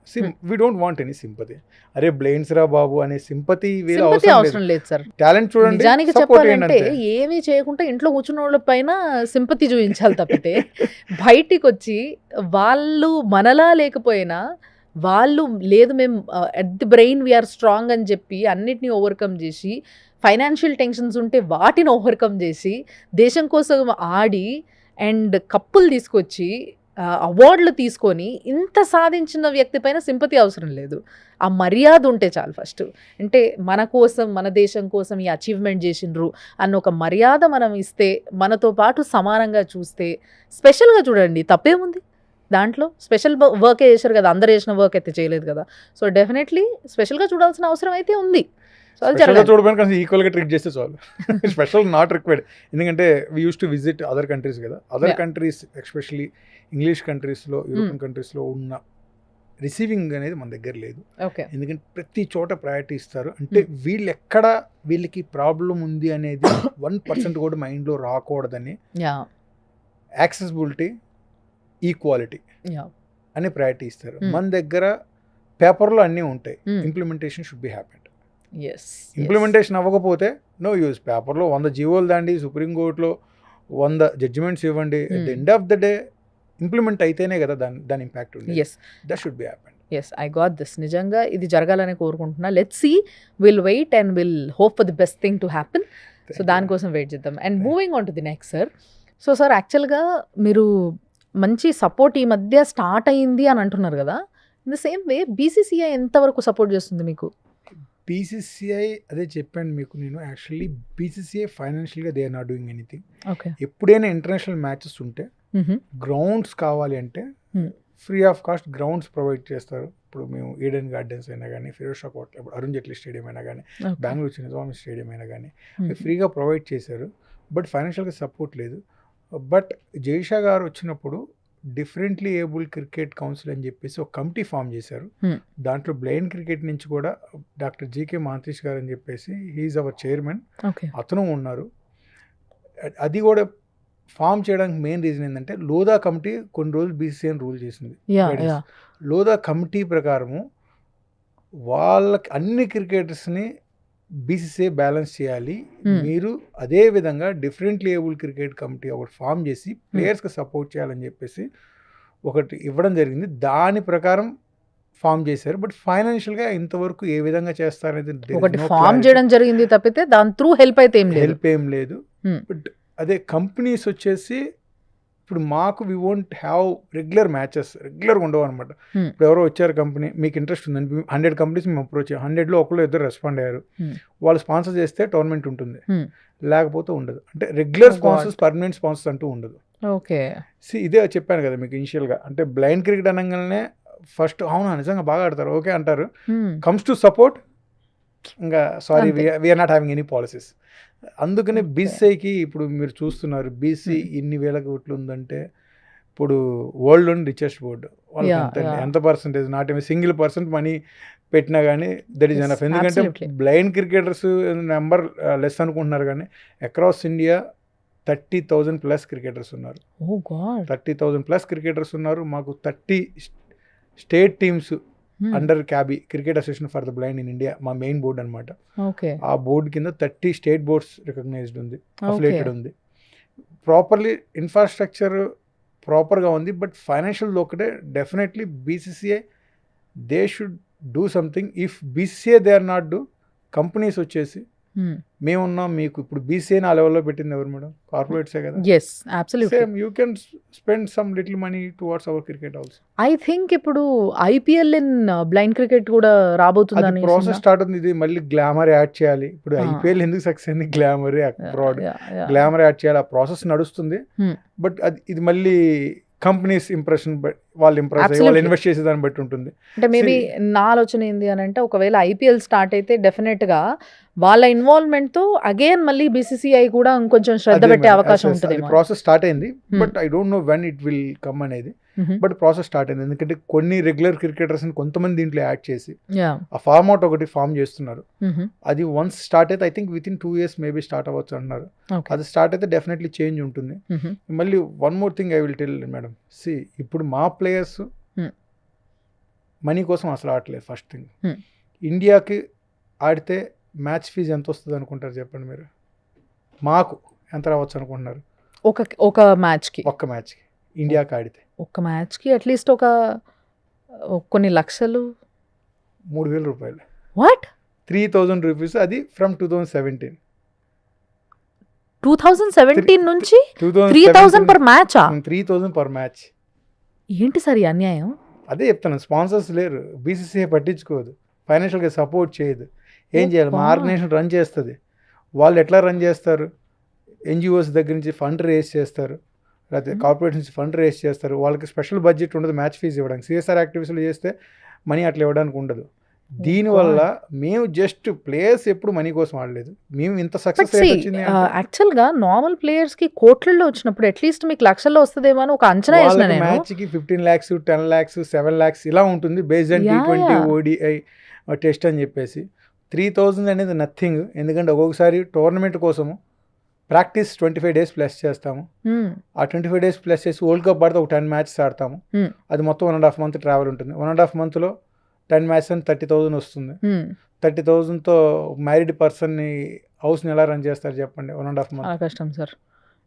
we don't want any sympathy. అరే బ్లెయిన్స్ రా బాబు అనే సింపతి అవసరం లేదు సార్. టాలెంట్ చూడండి, నిజానికి చెప్పాలంటే ఏమీ చేయకుండా ఇంట్లో కూర్చున్న వాళ్ళ పైన సింపతి చూపించాలి తప్పితే బయటికి వచ్చి వాళ్ళు మనలా లేకపోయినా వాళ్ళు లేదు మేము at the brain we are strong అని చెప్పి అన్నిటినీ ఓవర్కమ్ చేసి, ఫైనాన్షియల్ టెన్షన్స్ ఉంటే వాటిని ఓవర్కమ్ చేసి దేశం కోసం ఆడి అండ్ కప్పులు తీసుకొచ్చి అవార్డులు తీసుకొని ఇంత సాధించిన వ్యక్తి పైన సింపతి అవసరం లేదు, ఆ మర్యాద ఉంటే చాలు. ఫస్ట్ అంటే మన కోసం మన దేశం కోసం ఈ అచీవ్మెంట్ చేసిండ్రు అన్న ఒక మర్యాద మనం ఇస్తే, మనతో పాటు సమానంగా చూస్తే, స్పెషల్గా చూడండి తప్పేముంది దాంట్లో. స్పెషల్ వర్కే చేశారు కదా, అందరు చేసిన వర్క్ అయితే చేయలేదు కదా. సో డెఫినెట్లీ స్పెషల్గా చూడాల్సిన అవసరం అయితే ఉంది. చూడడానికి ఈక్వల్గా ట్రీట్ చేస్తే చాలు, స్పెషల్ నాట్ రిక్వైర్డ్. ఎందుకంటే we use to visit other countries కదా, అదర్ కంట్రీస్ ఎస్పెషల్లీ ఇంగ్లీష్ కంట్రీస్లో, యూరోపియన్ కంట్రీస్లో ఉన్న రిసీవింగ్ అనేది మన దగ్గర లేదు. ఎందుకంటే ప్రతి చోట ప్రయారిటీ ఇస్తారు. అంటే వీళ్ళకి ప్రాబ్లం ఉంది అనేది 1% కూడా మైండ్లో రాకూడదని యాక్సెసిబిలిటీ, ఈక్వాలిటీ అనే ప్రయారిటీ ఇస్తారు. మన దగ్గర పేపర్లో అన్నీ ఉంటాయి, implementation should be happened. Implementation అవ్వకపోతే నో యూజ్. పేపర్లో 100 జీవోలు దాండి, సుప్రీంకోర్టులో 100 జడ్జిమెంట్స్ ఇవ్వండి, at the end of the day implement అయితేనే కదా దాని ఇంపాక్ట్ ఉంది. That should be happen. I got this. నిజంగా ఇది జరగాలని కోరుకుంటున్నా. Let's see, will wait and will hope for the best thing to happen. So దానికోసం వెయిట్ చేద్దాం. And moving on to the next sir. So sir యాక్చువల్గా మీరు మంచి support ఈ మధ్య స్టార్ట్ అయ్యింది అని అంటున్నారు కదా, in the same way BCCI ఎంతవరకు సపోర్ట్ చేస్తుంది మీకు? బీసీసీఐ అదే చెప్పాను మీకు నేను, యాక్చువల్లీ బీసీసీఐ ఫైనాన్షియల్గా they are not doing anything. ఎప్పుడైనా ఇంటర్నేషనల్ మ్యాచెస్ ఉంటే గ్రౌండ్స్ కావాలి అంటే free of cost grounds provide చేస్తారు. ఇప్పుడు మేము ఈడెన్ గార్డెన్స్ అయినా కానీ, ఫిరోజ్ షా కోట్ల, ఇప్పుడు అరుణ్ జైట్లీ స్టేడియం అయినా కానీ, బెంగళూరు చిన్నస్వామి స్టేడియం అయినా కానీ ఫ్రీగా ప్రొవైడ్ చేశారు. బట్ ఫైనాన్షియల్గా సపోర్ట్ లేదు. బట్ జైషా గారు వచ్చినప్పుడు డిఫరెంట్లీ ఏబుల్ క్రికెట్ కౌన్సిల్ అని చెప్పేసి ఒక కమిటీ ఫామ్ చేశారు. దాంట్లో బ్లైండ్ క్రికెట్ నుంచి కూడా డాక్టర్ జీకే మాంత్రీష్ గారు అని చెప్పేసి హీఈస్ అవర్ చైర్మన్, అతను ఉన్నారు. అది కూడా ఫామ్ చేయడానికి మెయిన్ రీజన్ ఏంటంటే లోదా కమిటీ కొన్ని రోజులు బీసీసీఐ రూల్ చేసింది. లోదా కమిటీ ప్రకారము వాళ్ళకి అన్ని క్రికెటర్స్ని బీసీసీఐ బ్యాలెన్స్ చేయాలి. మీరు అదే విధంగా డిఫరెంట్లీ ఏబుల్ క్రికెట్ కమిటీ ఒకటి ఫామ్ చేసి ప్లేయర్స్కి సపోర్ట్ చేయాలని చెప్పేసి ఒకటి ఇవ్వడం జరిగింది. దాని ప్రకారం ఫామ్ చేశారు. బట్ ఫైనాన్షియల్గా ఇంతవరకు ఏ విధంగా చేస్తారనేది ఒకటి ఫామ్ చేయడం జరిగింది తప్పితే దాని త్రూ హెల్ప్ అయితే ఏం లేదు. బట్ అదే కంపెనీస్ వచ్చేసి ఇప్పుడు మాకు we won't have regular matches, రెగ్యులర్గా ఉండవు అనమాట. ఇప్పుడు ఎవరో వచ్చారు కంపెనీ, మీకు ఇంట్రెస్ట్ ఉందని 100 కంపెనీస్ మేము అప్రోచ్ 100లో ఒకళ్ళు ఇద్దరు రెస్పాండ్ అయ్యారు. వాళ్ళు స్పాన్సర్ చేస్తే టోర్నమెంట్ ఉంటుంది, లేకపోతే ఉండదు. అంటే రెగ్యులర్ స్పాన్సర్స్, పర్మనెంట్ స్పాన్సర్స్ అంటూ ఉండదు. ఇదే చెప్పాను కదా మీకు ఇనిషియల్గా. అంటే బ్లైండ్ క్రికెట్ అనగానే ఫస్ట్ అవునా నిజంగా బాగా ఆడతారు ఓకే అంటారు. కమ్స్ టు సపోర్ట్ ఇంకా sorry we are not having any policies. అందుకని బీసీఐకి ఇప్పుడు మీరు చూస్తున్నారు బీసీ ఇన్ని వేల కోట్లు ఉందంటే ఇప్పుడు వరల్డ్లోని రిచెస్ట్ బోర్డు వాళ్ళకి ఎంత పర్సంటేజ్, నాట్ ఏమి సింగిల్ పర్సెంట్ మనీ పెట్టినా కానీ దట్ ఈస్ Yes, ఎనఫ్. ఎందుకంటే absolutely. Blind cricketers number less అనుకుంటున్నారు కానీ అక్రాస్ ఇండియా 30,000 ప్లస్ క్రికెటర్స్ ఉన్నారు. ఓ గాడ్. 30,000 ప్లస్ క్రికెటర్స్ ఉన్నారు. మాకు 30 state teams under CABI cricket association for the blind in India మా మెయిన్ బోర్డ్ అనమాట. ఓకే. ఆ బోర్డు కింద 30 స్టేట్ బోర్డ్స్ రికగ్నైజ్డ్ ఉంది, అఫిలియేటెడ్ ఉంది. ప్రాపర్లీ ఇన్ఫ్రాస్ట్రక్చర్ ప్రాపర్గా ఉంది. బట్ ఫైనాన్షియల్ ఒకటే definitely BCCI they should do something. If BCCI they are not do, companies వచ్చేసి మేమున్నాం మీకు ఇప్పుడు బీసీఐ ఆ లెవెల్లో పెట్టింది ఎవరు మేడం? కార్పొరేట్సే కదా. yes absolutely. Same you can spend some little money towards our cricket also. I think ఇప్పుడు ఐపీఎల్ ఇన్ బ్లైండ్ క్రికెట్ కూడా రాబోతుందని ప్రాసెస్ స్టార్ట్ అవుతుంది. ఇది మళ్ళీ గ్లామర్ యాడ్ చేయాలి. ఇప్పుడు ఐపీఎల్ ఎందుకు సక్సెస్ అయింది? గ్లామర్ అబ్రాడ్ గ్లామర్ యాడ్ చేయాలి. ఆ ప్రాసెస్ నడుస్తుంది. బట్ అది ఇది మళ్ళీ కంపెనీస్ ఇంప్రెషన్ వాళ్ళు ఇంప్రెస్ అయ్యి వాళ్ళు ఇన్వెస్ట్ చేసే దాన్ని బట్టి ఉంటుంది. అంటే మేబీ నా ఆలోచన ఏంది అని అంటే ఒకవేళ ఐపీఎల్ స్టార్ట్ అయితే డెఫినెట్ గా వాళ్ళ ఇన్వాల్వ్మెంట్ తో అగైన్ మళ్ళీ బీసీసీఐ కూడా ఇంకొంచెం శ్రద్ధ పెట్టే అవకాశం ఉంటుంది. ప్రాసెస్ స్టార్ట్ అయింది. But I don't know when it will come అనేది. బట్ ప్రాసెస్ స్టార్ట్ అయింది. ఎందుకంటే కొన్ని రెగ్యులర్ క్రికెటర్స్ కొంతమంది దీంట్లో యాడ్ చేసి ఆ ఫార్మాట్ ఒకటి ఫామ్ చేస్తున్నారు. అది వన్స్ స్టార్ట్ అయితే I think within 2 years maybe start అవ్వచ్చు అంటున్నారు. అది స్టార్ట్ అయితే డెఫినెట్లీ చేంజ్ ఉంటుంది. మళ్ళీ one more thing I will tell madam, see ఇప్పుడు మా ప్లేయర్స్ మనీ కోసం అసలు ఆడలేదు. ఫస్ట్ థింగ్, ఇండియాకి ఆడితే మ్యాచ్ ఫీజు ఎంత వస్తుంది అనుకుంటారు చెప్పండి మీరు? మాకు ఎంత రావచ్చు అనుకుంటున్నారు? ఒక మ్యాచ్కి ఒక్క మ్యాచ్కి ఇండియాకి ఆడితే ఒక్క మ్యాచ్కి అట్లీస్ట్ ఒక కొన్ని లక్షలు, 3,000 రూపాయలు. వాట్? 3,000 రూపీస్. అది ఫ్రమ్ 2017 నుంచి 3,000 పర్ మ్యాచ్. 3,000 per match. ఏంటి సార్ ఈ అన్యాయం? అదే చెప్తాను, స్పాన్సర్స్ లేరు, బీసీసీఐ పట్టించుకోదు, ఫైనాన్షియల్గా సపోర్ట్ చేయదు. ఏం చేయాలి? మా ఆర్గనైజేషన్ రన్ చేస్తుంది. వాళ్ళు ఎట్లా రన్ చేస్తారు? ఎన్జిఓస్ దగ్గర నుంచి ఫండ్ రేస్ చేస్తారు, లేకపోతే కార్పొరేట్ నుంచి ఫండ్ రేస్ చేస్తారు. వాళ్ళకి స్పెషల్ బడ్జెట్ ఉండదు మ్యాచ్ ఫీజు ఇవ్వడానికి. సిఎస్ఆర్ యాక్టివిటీస్లో చేస్తే మనీ అట్లా ఇవ్వడానికి ఉండదు. దీనివల్ల మేము జస్ట్ ప్లేయర్స్ ఎప్పుడు మనీ కోసం ఆడలేదు. మేము ఇంత సక్సెస్ వచ్చింది. యాక్చువల్గా నార్మల్ ప్లేయర్స్ కి కోట్లలో వచ్చినప్పుడు అట్లీస్ట్ మీకు లక్షల్లో వస్తుందేమో అని ఒక అంచనా వేసిన నేను. మ్యాచ్ కి 15 lakhs 10 lakhs 7 lakhs ఇలా ఉంటుంది based on T20 ODI test అని చెప్పేసి. 3,000 అనేది నథింగ్. ఎందుకంటే ఒక్కొక్కసారి టోర్నమెంట్ కోసము ప్రాక్టీస్ 25 days ప్లస్ చేస్తాము. ఆ 25 days ప్లస్ చేసి వరల్డ్ కప్ ఆడితే ఒక 10 matches ఆడతాము. అది మొత్తం 1.5 month ట్రావెల్ ఉంటుంది. 1.5 monthలో 10 matches అని 30,000 వస్తుంది. 30,000తో మ్యారీడ్ పర్సన్ని హౌస్ని ఎలా రన్ చేస్తారు చెప్పండి? 1.5 month కష్టం సార్.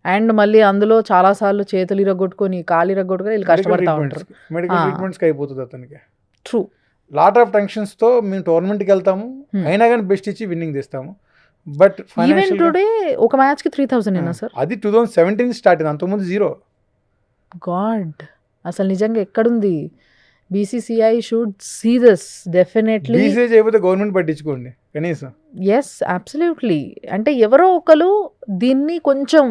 అండ్ మళ్ళీ అందులో చాలా సార్లు చేతులు ఇరగొట్టుకొని కాలు ఇరగొట్టుకొని వీళ్ళు కష్టపడతా ఉంటారు. మెడికల్ ట్రీట్మెంట్స్కి అయిపోతుంది అతనికి. ట్రూ. లాట్ ఆఫ్ టెన్షన్స్తో మేము టోర్నమెంట్కి వెళ్తాము, అయినా కానీ బెస్ట్ ఇచ్చి విన్నింగ్ తెస్తాము. బట్ ఈవెన్ టుడే ఒక మ్యాచ్కి 3,000 ఏనా సార్? అది 2017 స్టార్ట్ అయింది, అంతకుముందు 0. గాడ్, అసలు నిజంగా ఎక్కడుంది? BCCI should see this definitely. BCCI చేయకపోతే గవర్నమెంట్ పట్టించుకోండి కనీసం. Yes absolutely. అంటే ఎవరో ఒకరు దీన్ని కొంచెం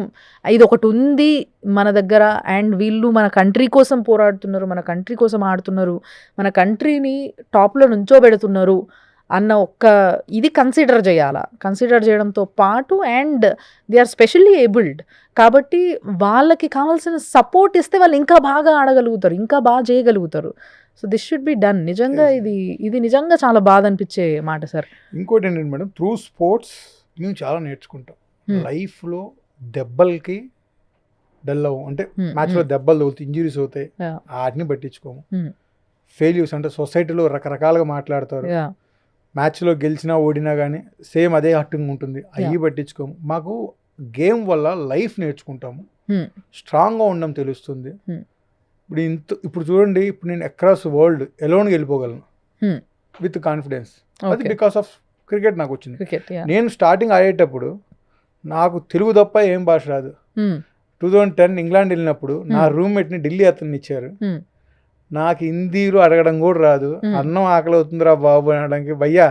ఇది ఒకటి ఉంది మన దగ్గర అండ్ వీళ్ళు మన కంట్రీ కోసం పోరాడుతున్నారు, మన కంట్రీ కోసం ఆడుతున్నారు, మన కంట్రీని టాప్లో నుంచోబెడుతున్నారు అన్న ఒక్క ఇది కన్సిడర్ చేయాలా. కన్సిడర్ చేయడంతో పాటు and they are specially abled కాబట్టి వాళ్ళకి కావాల్సిన సపోర్ట్ ఇస్తే వాళ్ళు ఇంకా బాగా ఆడగలుగుతారు, ఇంకా బాగా చేయగలుగుతారు. So this should be done. నిజంగా ఇది నిజంగా చాలా బాధ అనిపించే మాట సార్. ఇంకోటి ఏంటంటే మేడం, త్రూ స్పోర్ట్స్ మేము చాలా నేర్చుకుంటాం. లైఫ్లో దెబ్బలకి డల్ అవ్వం. అంటే మ్యాచ్లో దెబ్బలు తగులుతాయి, ఇంజురీస్ అవుతాయి, వాటిని పట్టించుకోము. ఫెయిల్యూర్స్ అంటే సొసైటీలో రకరకాలుగా మాట్లాడతారు. మ్యాచ్లో గెలిచినా ఓడినా కానీ సేమ్ అదే హర్టింగ్ ఉంటుంది, అవి పట్టించుకోము. మాకు గేమ్ వల్ల లైఫ్ నేర్చుకుంటాము, స్ట్రాంగ్గా ఉండడం తెలుస్తుంది. ఇప్పుడు చూడండి, ఇప్పుడు నేను అక్రాస్ వరల్డ్ ఎలోన్గా వెళ్ళిపోగలను విత్ కాన్ఫిడెన్స్. అది బికాస్ ఆఫ్ క్రికెట్ నాకు వచ్చింది. నేను స్టార్టింగ్ ఆడేటప్పుడు నాకు తెలుగు తప్ప ఏం భాష రాదు. 2010 ఇంగ్లాండ్ వెళ్ళినప్పుడు నా రూమ్మేట్ని ఢిల్లీ అతన్ని ఇచ్చారు. నాకు హిందీలో అడగడం కూడా రాదు. అన్నం ఆకలి అవుతుందిరా బాబు అనడానికి భయ్యా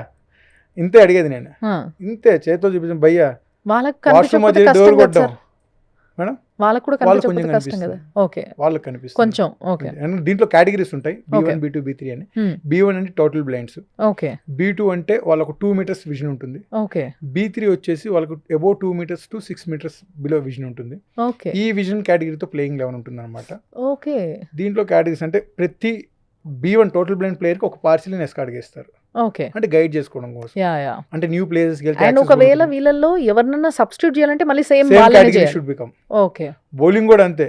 ఇంతే అడిగేది నేను. ఇంతే చేతితో చూపించిన భయ్యా వాష్రూమ్ వచ్చి డోర్ కొట్టడం మేడం. వాళ్ళకు కొంచెం కనిపిస్తుంది, వాళ్ళకి కనిపిస్తుంది కొంచెం. దీంట్లో కేటగిరీస్ ఉంటాయి, B1 B2 B3 అని. B1 అంటే టోటల్ బ్లైండ్స్, B2 అంటే వాళ్ళకు 2 meters విజన్ ఉంటుంది, B3 వచ్చేసి వాళ్ళకు above 2 meters to 6 meters below vision ఉంటుంది. ఈ విజన్ కేటగిరీతో ప్లేయింగ్ 11 ఉంటుంది అనమాట. దీంట్లో కేటగిరీస్ అంటే ప్రతి B1 టోటల్ బ్లైండ్ ప్లేయర్కి ఒక పార్సిల్ ఎస్కార్డ్ చేస్తారు. ఓకే. అంటే గైడ్ చేసుకోవడం కోసం. యా. అంటే న్యూ ప్లేసెస్కి వెళ్తే అండ్ ఒకవేళ వీళ్ళల్లో ఎవరినన్నా సబ్స్టిట్యూట్ చేయాలంటే మళ్ళీ సేమ్ వాళ్ళనే కేటగిరీ చేయాలి. Should become. ఓకే. బౌలింగ్ కూడా అంతే.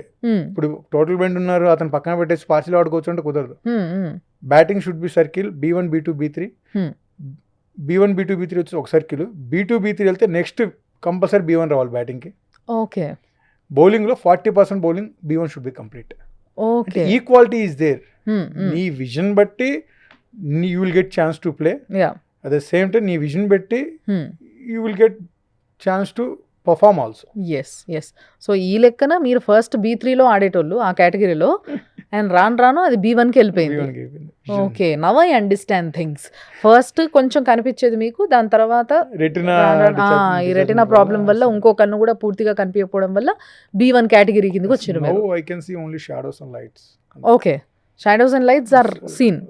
ఇప్పుడు టోటల్ బెండ్ ఉన్నారు, అతను పక్కన పెట్టేసి పార్సిల్ ఆడుకోవచ్చు అంటే కుదరదు. Batting should be circle B1 B2 B3. B1 B2 B3 వచ్చి ఒక సర్కిల్, B2 B3 వెళ్తే నెక్స్ట్ కంపల్సరీ B1 రావాలి బ్యాటింగ్కి. ఓకే. బౌలింగ్లో 40% bowling B1 should be complete. Okay. Equality is there. నీ విజన్ బట్టి you will get chance to play. At the same time నీ vision బట్టి you will get chance to perform also. Yes. So ఈ లెక్కన మీరు first B3లో ఆడేటోళ్ళు ఆ కేటగిరీలో, and రాను అది B1కి వెళ్ళిపోయింది. Okay, now I understand things. First కొంచెం కనిపించేది మీకు, దాని తర్వాత ఈ రెటినా ప్రాబ్లం వల్ల ఇంకో కన్ను కూడా పూర్తిగా కనిపించకపోవడం వల్ల B1 కేటగిరీ కిందకి వచ్చారు. I can see only shadows and lights. Okay, shadows and lights are seen.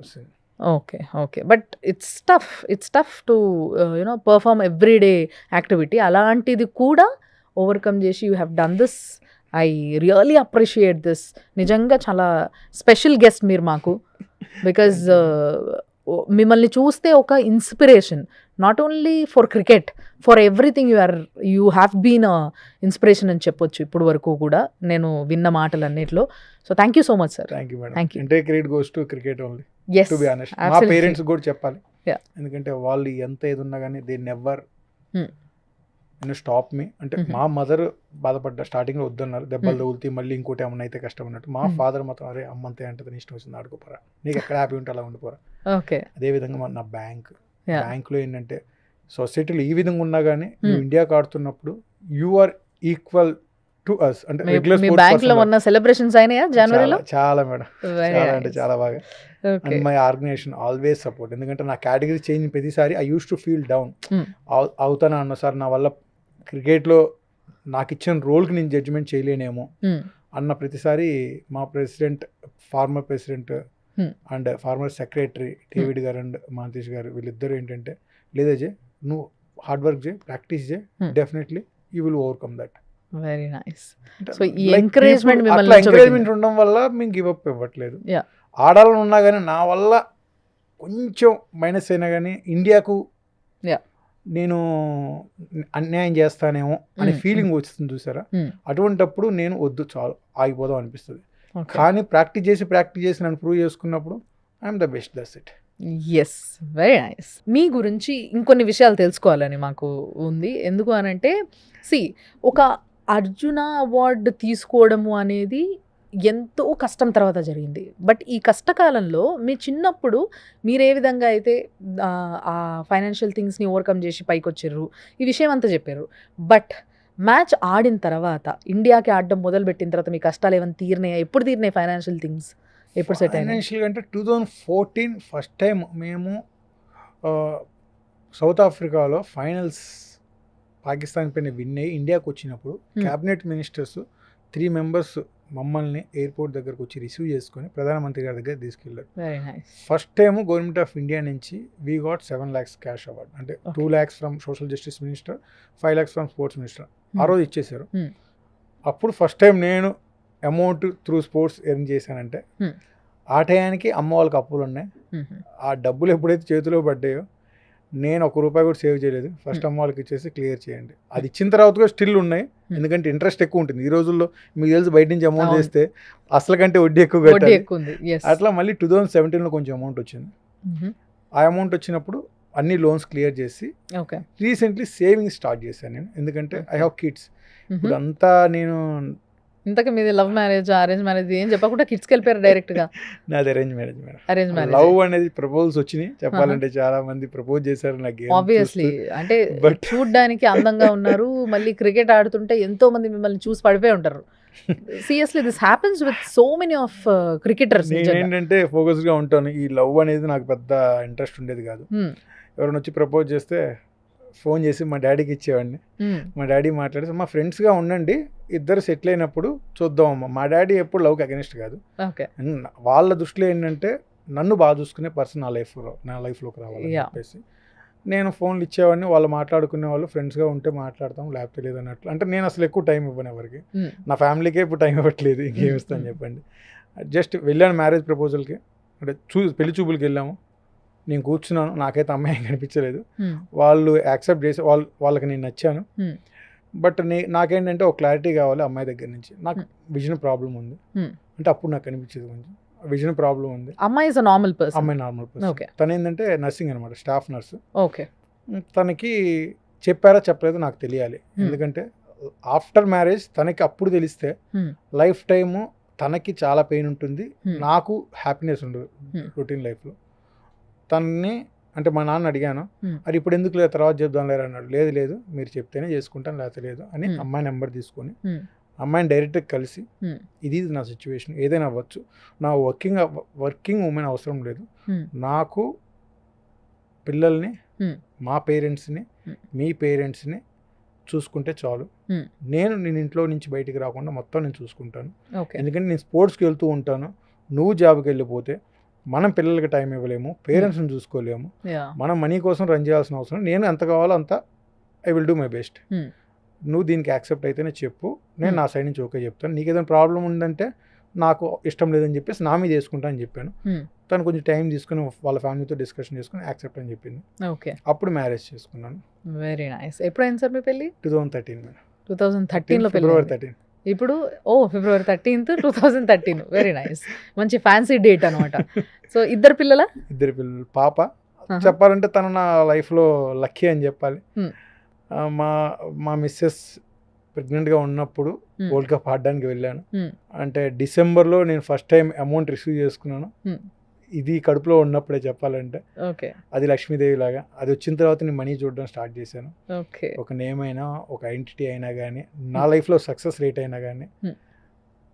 Okay. But it's tough to perform everyday activity. అలాంటిది కూడా ఓవర్కమ్ చేసి you have done this. I really appreciate this. నిజంగా చాలా special guest మీరు మాకు. Because మిమ్మల్ని చూస్తే ఒక inspiration, not only for cricket, for everything you have been inspiration అని చెప్పొచ్చు ఇప్పుడు వరకు కూడా నేను విన్న మాటలన్నిటిలో. So thank you so much sir. Thank you madam. Entire credit goes to cricket only. Yes, to be honest, మా పేరెంట్స్ కూడా చెప్పాలి. ఎందుకంటే వాళ్ళు ఎంత ఏది ఉన్నా కానీ దే నెవర్ స్టాప్ మీ. అంటే మా మదర్ బాధపడ్డ స్టార్టింగ్లో వద్దన్నారు, దెబ్బలు తగులుతాయి మళ్ళీ ఇంకోటి ఏమన్నా అయితే కష్టం అన్నట్టు. మా ఫాదర్ మాత్రం అరే అమ్మంతే అంటే ఇష్టం వచ్చింది ఆడుకోపోరా, నీకు ఎక్కడ హ్యాపీ ఉంటే అలా ఉండిపోరా. అదేవిధంగా నా బ్యాంక్లో ఏంటంటే సొసైటీలో ఈ విధంగా ఉన్నా కానీ నువ్వు ఇండియాకి ఆడుతున్నప్పుడు you are equal to us. అంటే సెలబ్రేషన్స్ అయినాయా జనవరిలో? చాలా మేడం, చాలా అంటే చాలా బాగా. And my organisation always support. ఎందుకంటే నా కేటగిరీ చేంజ్ ప్రతిసారి I use to feel down. అవుతానా అన్న సార్ నా వల్ల క్రికెట్లో నాకు ఇచ్చిన రోల్కి నేను జడ్జిమెంట్ చేయలేనేమో అన్న ప్రతిసారి మా president, former president and farmer secretary David గారు అండ్ మాంతీష్ గారు వీళ్ళిద్దరూ ఏంటంటే, లేదా జే నువ్వు హార్డ్ వర్క్ చేయి, ప్రాక్టీస్ చేయి, definitely you will overcome that. Very nice. So ఈ ఎంకరేజ్మెంట్ ఉండడం వల్ల మేము గివ్ అప్ ఇవ్వట్లేదు. ఆడాలని ఉన్నా కానీ నా వల్ల కొంచెం మైనస్ అయినా కానీ ఇండియాకు నేను అన్యాయం చేస్తానేమో అనే ఫీలింగ్ వస్తుంది చూసారా. అటువంటప్పుడు నేను వద్దు చాలు ఆగిపోదాం అనిపిస్తుంది. కానీ ప్రాక్టీస్ చేసి నన్ను ప్రూవ్ చేసుకున్నప్పుడు I'm the best, that's it. Yes, very nice. మీ గురించి ఇంకొన్ని విషయాలు తెలుసుకోవాలని మాకు ఉంది. ఎందుకు అనంటే ఒక అర్జున అవార్డు తీసుకోవడము అనేది ఎంతో కష్టం తర్వాత జరిగింది. బట్ ఈ కష్టకాలంలో మీ చిన్నప్పుడు మీరు ఏ విధంగా అయితే ఆ ఫైనాన్షియల్ థింగ్స్ని ఓవర్కమ్ చేసి పైకి వచ్చారు, ఈ విషయం అంతా చెప్పారు. బట్ మ్యాచ్ ఆడిన తర్వాత, ఇండియాకి ఆడడం మొదలుపెట్టిన తర్వాత మీ కష్టాలు ఏమైనా తీరినాయా? ఎప్పుడు తీరినాయి ఫైనాన్షియల్ థింగ్స్? ఎప్పుడు సెట్ అయినాయి? ఫైనాన్షియల్ అంటే 2014 ఫస్ట్ టైం మేము సౌత్ ఆఫ్రికాలో ఫైనల్స్ పాకిస్తాన్ పైన విన్ అయ్యి ఇండియాకి వచ్చినప్పుడు క్యాబినెట్ మినిస్టర్స్ 3 మెంబర్స్ మమ్మల్ని ఎయిర్పోర్ట్ దగ్గరకు వచ్చి రిసీవ్ చేసుకొని ప్రధానమంత్రి గారి దగ్గర తీసుకెళ్ళారు. First time government of India నుంచి we got 7 lakhs cash award. అంటే 2 lakhs from social justice minister, 5 lakhs from sports minister. ఆ రోజు ఇచ్చేసారు. అప్పుడు ఫస్ట్ టైం నేను అమౌంట్ త్రూ స్పోర్ట్స్ ఎర్న్ చేశానంటే, ఆ టయానికి అమ్మ వాళ్ళకి అప్పులు ఉన్నాయి. ఆ డబ్బులు ఎప్పుడైతే చేతిలో పడ్డాయో నేను ₹1 కూడా సేవ్ చేయలేదు. ఫస్ట్ అమ్మ వాళ్ళకి ఇచ్చేసి క్లియర్ చేయండి. అది ఇచ్చిన తర్వాత కూడా స్టిల్ ఉన్నాయి, ఎందుకంటే ఇంట్రెస్ట్ ఎక్కువ ఉంటుంది. ఈ రోజుల్లో మీకు తెలుసు బయట నుంచి అమౌంట్ చేస్తే అసలు కంటే వడ్డీ ఎక్కువ కట్టాలి. అట్లా మళ్ళీ 2017లో కొంచెం అమౌంట్ వచ్చింది. ఆ అమౌంట్ వచ్చినప్పుడు అన్ని లోన్స్ క్లియర్ చేసి రీసెంట్లీ సేవింగ్ స్టార్ట్ చేశాను నేను. ఎందుకంటే ఐ హ్యావ్ కిడ్స్. ఇప్పుడు అంతా నేను ఇంతకు మీది లవ్ మ్యారేజ్, అరేంజ్ మ్యారేజ్ ఏం చెప్పకుండా కిడ్స్కి వెళ్ళిపోయారు డైరెక్ట్గా? నాది arrange marriage madam. Arrange marriage. Love అనేది ప్రపోజల్స్ వచ్చినాయి చెప్పాలంటే, చాలా మంది ప్రపోజ్ చేశారు నాకు. ఆబ్వియస్లీ అంటే చూడ్డానికి అందంగా ఉన్నారు, మళ్ళీ క్రికెట్ ఆడుతుంటే ఎంతో మంది మిమ్మల్ని చూసి పడిపోయి ఉంటారు. Seriously this happens with so many of cricketers. నేను ఏంటంటే ఫోకస్గా ఉంటాను. ఈ లవ్ అనేది నాకు పెద్ద ఇంట్రెస్ట్ ఉండేది కాదు. ఎవరైనా వచ్చి ప్రపోజ్ చేస్తే ఫోన్ చేసి మా డాడీకి ఇచ్చేవాడిని. మా డాడీ మాట్లాడి మా ఫ్రెండ్స్గా ఉండండి, ఇద్దరు సెటిల్ అయినప్పుడు చూద్దామమ్మా. మా డాడీ ఎప్పుడు లవ్కి అగెనిస్ట్ కాదు. వాళ్ళ దృష్టిలో ఏంటంటే నన్ను బాగా చూసుకునే పర్సన్ నా లైఫ్లోకి రావాలని చెప్పేసి నేను ఫోన్లు ఇచ్చేవాడిని. వాళ్ళు మాట్లాడుకునే వాళ్ళు, ఫ్రెండ్స్గా ఉంటే మాట్లాడతాం, లేకపోతే లేదన్నట్లు. అంటే నేను అసలు ఎక్కువ టైం ఇవ్వను ఎవరికి. నా ఫ్యామిలీకే ఇప్పుడు టైం ఇవ్వట్లేదు, ఇంకేం ఇస్తాను చెప్పండి. జస్ట్ వెళ్ళాను మ్యారేజ్ ప్రపోజల్కి, అంటే పెళ్లి చూపులకి వెళ్ళాము. నేను కూర్చున్నాను, నాకైతే అమ్మాయి కనిపించలేదు. Hmm. వాళ్ళు యాక్సెప్ట్ చేసి వాళ్ళకి నేను నచ్చాను. Hmm. బట్ నాకేంటంటే ఒక క్లారిటీ కావాలి అమ్మాయి దగ్గర నుంచి. నాకు విజన్ ప్రాబ్లం ఉంది. అంటే అప్పుడు నాకు కనిపించేది కొంచెం విజన్ ప్రాబ్లం ఉంది. అమ్మాయి ఇస్ అ నార్మల్ పర్సన్. అమ్మాయి నార్మల్ పర్సన్. ఓకే. తను ఏంటంటే నర్సింగ్ అనమాట, స్టాఫ్ నర్సు. ఓకే. తనకి చెప్పారా చెప్పలేదో నాకు తెలియాలి. ఎందుకంటే ఆఫ్టర్ మ్యారేజ్ తనకి అప్పుడు తెలిస్తే లైఫ్ టైము తనకి చాలా పెయిన్ ఉంటుంది, నాకు హ్యాపీనెస్ ఉండదు రొటీన్ లైఫ్లో. తనని అంటే మా నాన్న అడిగాను, అది ఇప్పుడు ఎందుకు లేదు తర్వాత చెప్దాం లేరు అన్నాడు. లేదు లేదు మీరు చెప్తేనే చేసుకుంటాను లేకపోతే లేదు అని అమ్మాయి నెంబర్ తీసుకొని అమ్మాయిని డైరెక్ట్గా కలిసి ఇది నా సిచ్యువేషన్, ఏదైనా అవ్వచ్చు, నా వర్కింగ్ ఉమెన్ అవసరం లేదు, నాకు పిల్లల్ని మా పేరెంట్స్ని మీ పేరెంట్స్ని చూసుకుంటే చాలు, నేను ఇంట్లో నుంచి బయటికి రాకుండా మొత్తం నేను చూసుకుంటాను. ఎందుకంటే నేను స్పోర్ట్స్కి వెళ్తూ ఉంటాను, నువ్వు జాబ్కి వెళ్ళిపోతే మనం పిల్లలకి టైం ఇవ్వలేము, పేరెంట్స్ని చూసుకోలేము, మనం మనీ కోసం రన్ చేయాల్సిన అవసరం, నేను ఎంత కావాలో అంత I will do my best. నువ్వు దీనికి యాక్సెప్ట్ అయితేనే చెప్పు, నేను నా సైడ్ నుంచి ఓకే చెప్తాను, నీకు ఏదైనా ప్రాబ్లం ఉందంటే నాకు ఇష్టం లేదని చెప్పేసి నా మీద చేసుకుంటా అని చెప్పాను. తను కొంచెం టైం తీసుకుని వాళ్ళ ఫ్యామిలీతో డిస్కషన్ చేసుకుని యాక్సెప్ట్ అని చెప్పింది. ఓకే. అప్పుడు మ్యారేజ్ చేసుకున్నాను. Very nice. ఎప్పుడైంది సార్ మీ పెళ్ళి? 2013. 2013లో ఫిబ్రవరి 13. ఇప్పుడు ఫిబ్రవరి 13th 2013. వెరీ నైస్, మంచి ఫ్యాన్సీ డేట్ అనమాట. సో ఇద్దరు పిల్లలు. పాప. చెప్పాలంటే తను నా లైఫ్లో లక్కీ అని చెప్పాలి. మా మిస్సెస్ ప్రెగ్నెంట్గా ఉన్నప్పుడు వరల్డ్ కప్ ఆడడానికి వెళ్ళాను. అంటే డిసెంబర్లో నేను ఫస్ట్ టైం అమౌంట్ రిసీవ్ చేసుకున్నాను. ఇది కడుపులో ఉన్నప్పుడే చెప్పాలంటే. ఓకే. అది లక్ష్మీదేవి లాగా. అది వచ్చిన తర్వాత నేను మనీ చూడడం స్టార్ట్ చేశాను. ఓకే. ఒక నేమ్ అయినా ఒక ఐడెంటిటీ అయినా కానీ నా లైఫ్లో సక్సెస్ రేట్ అయినా కానీ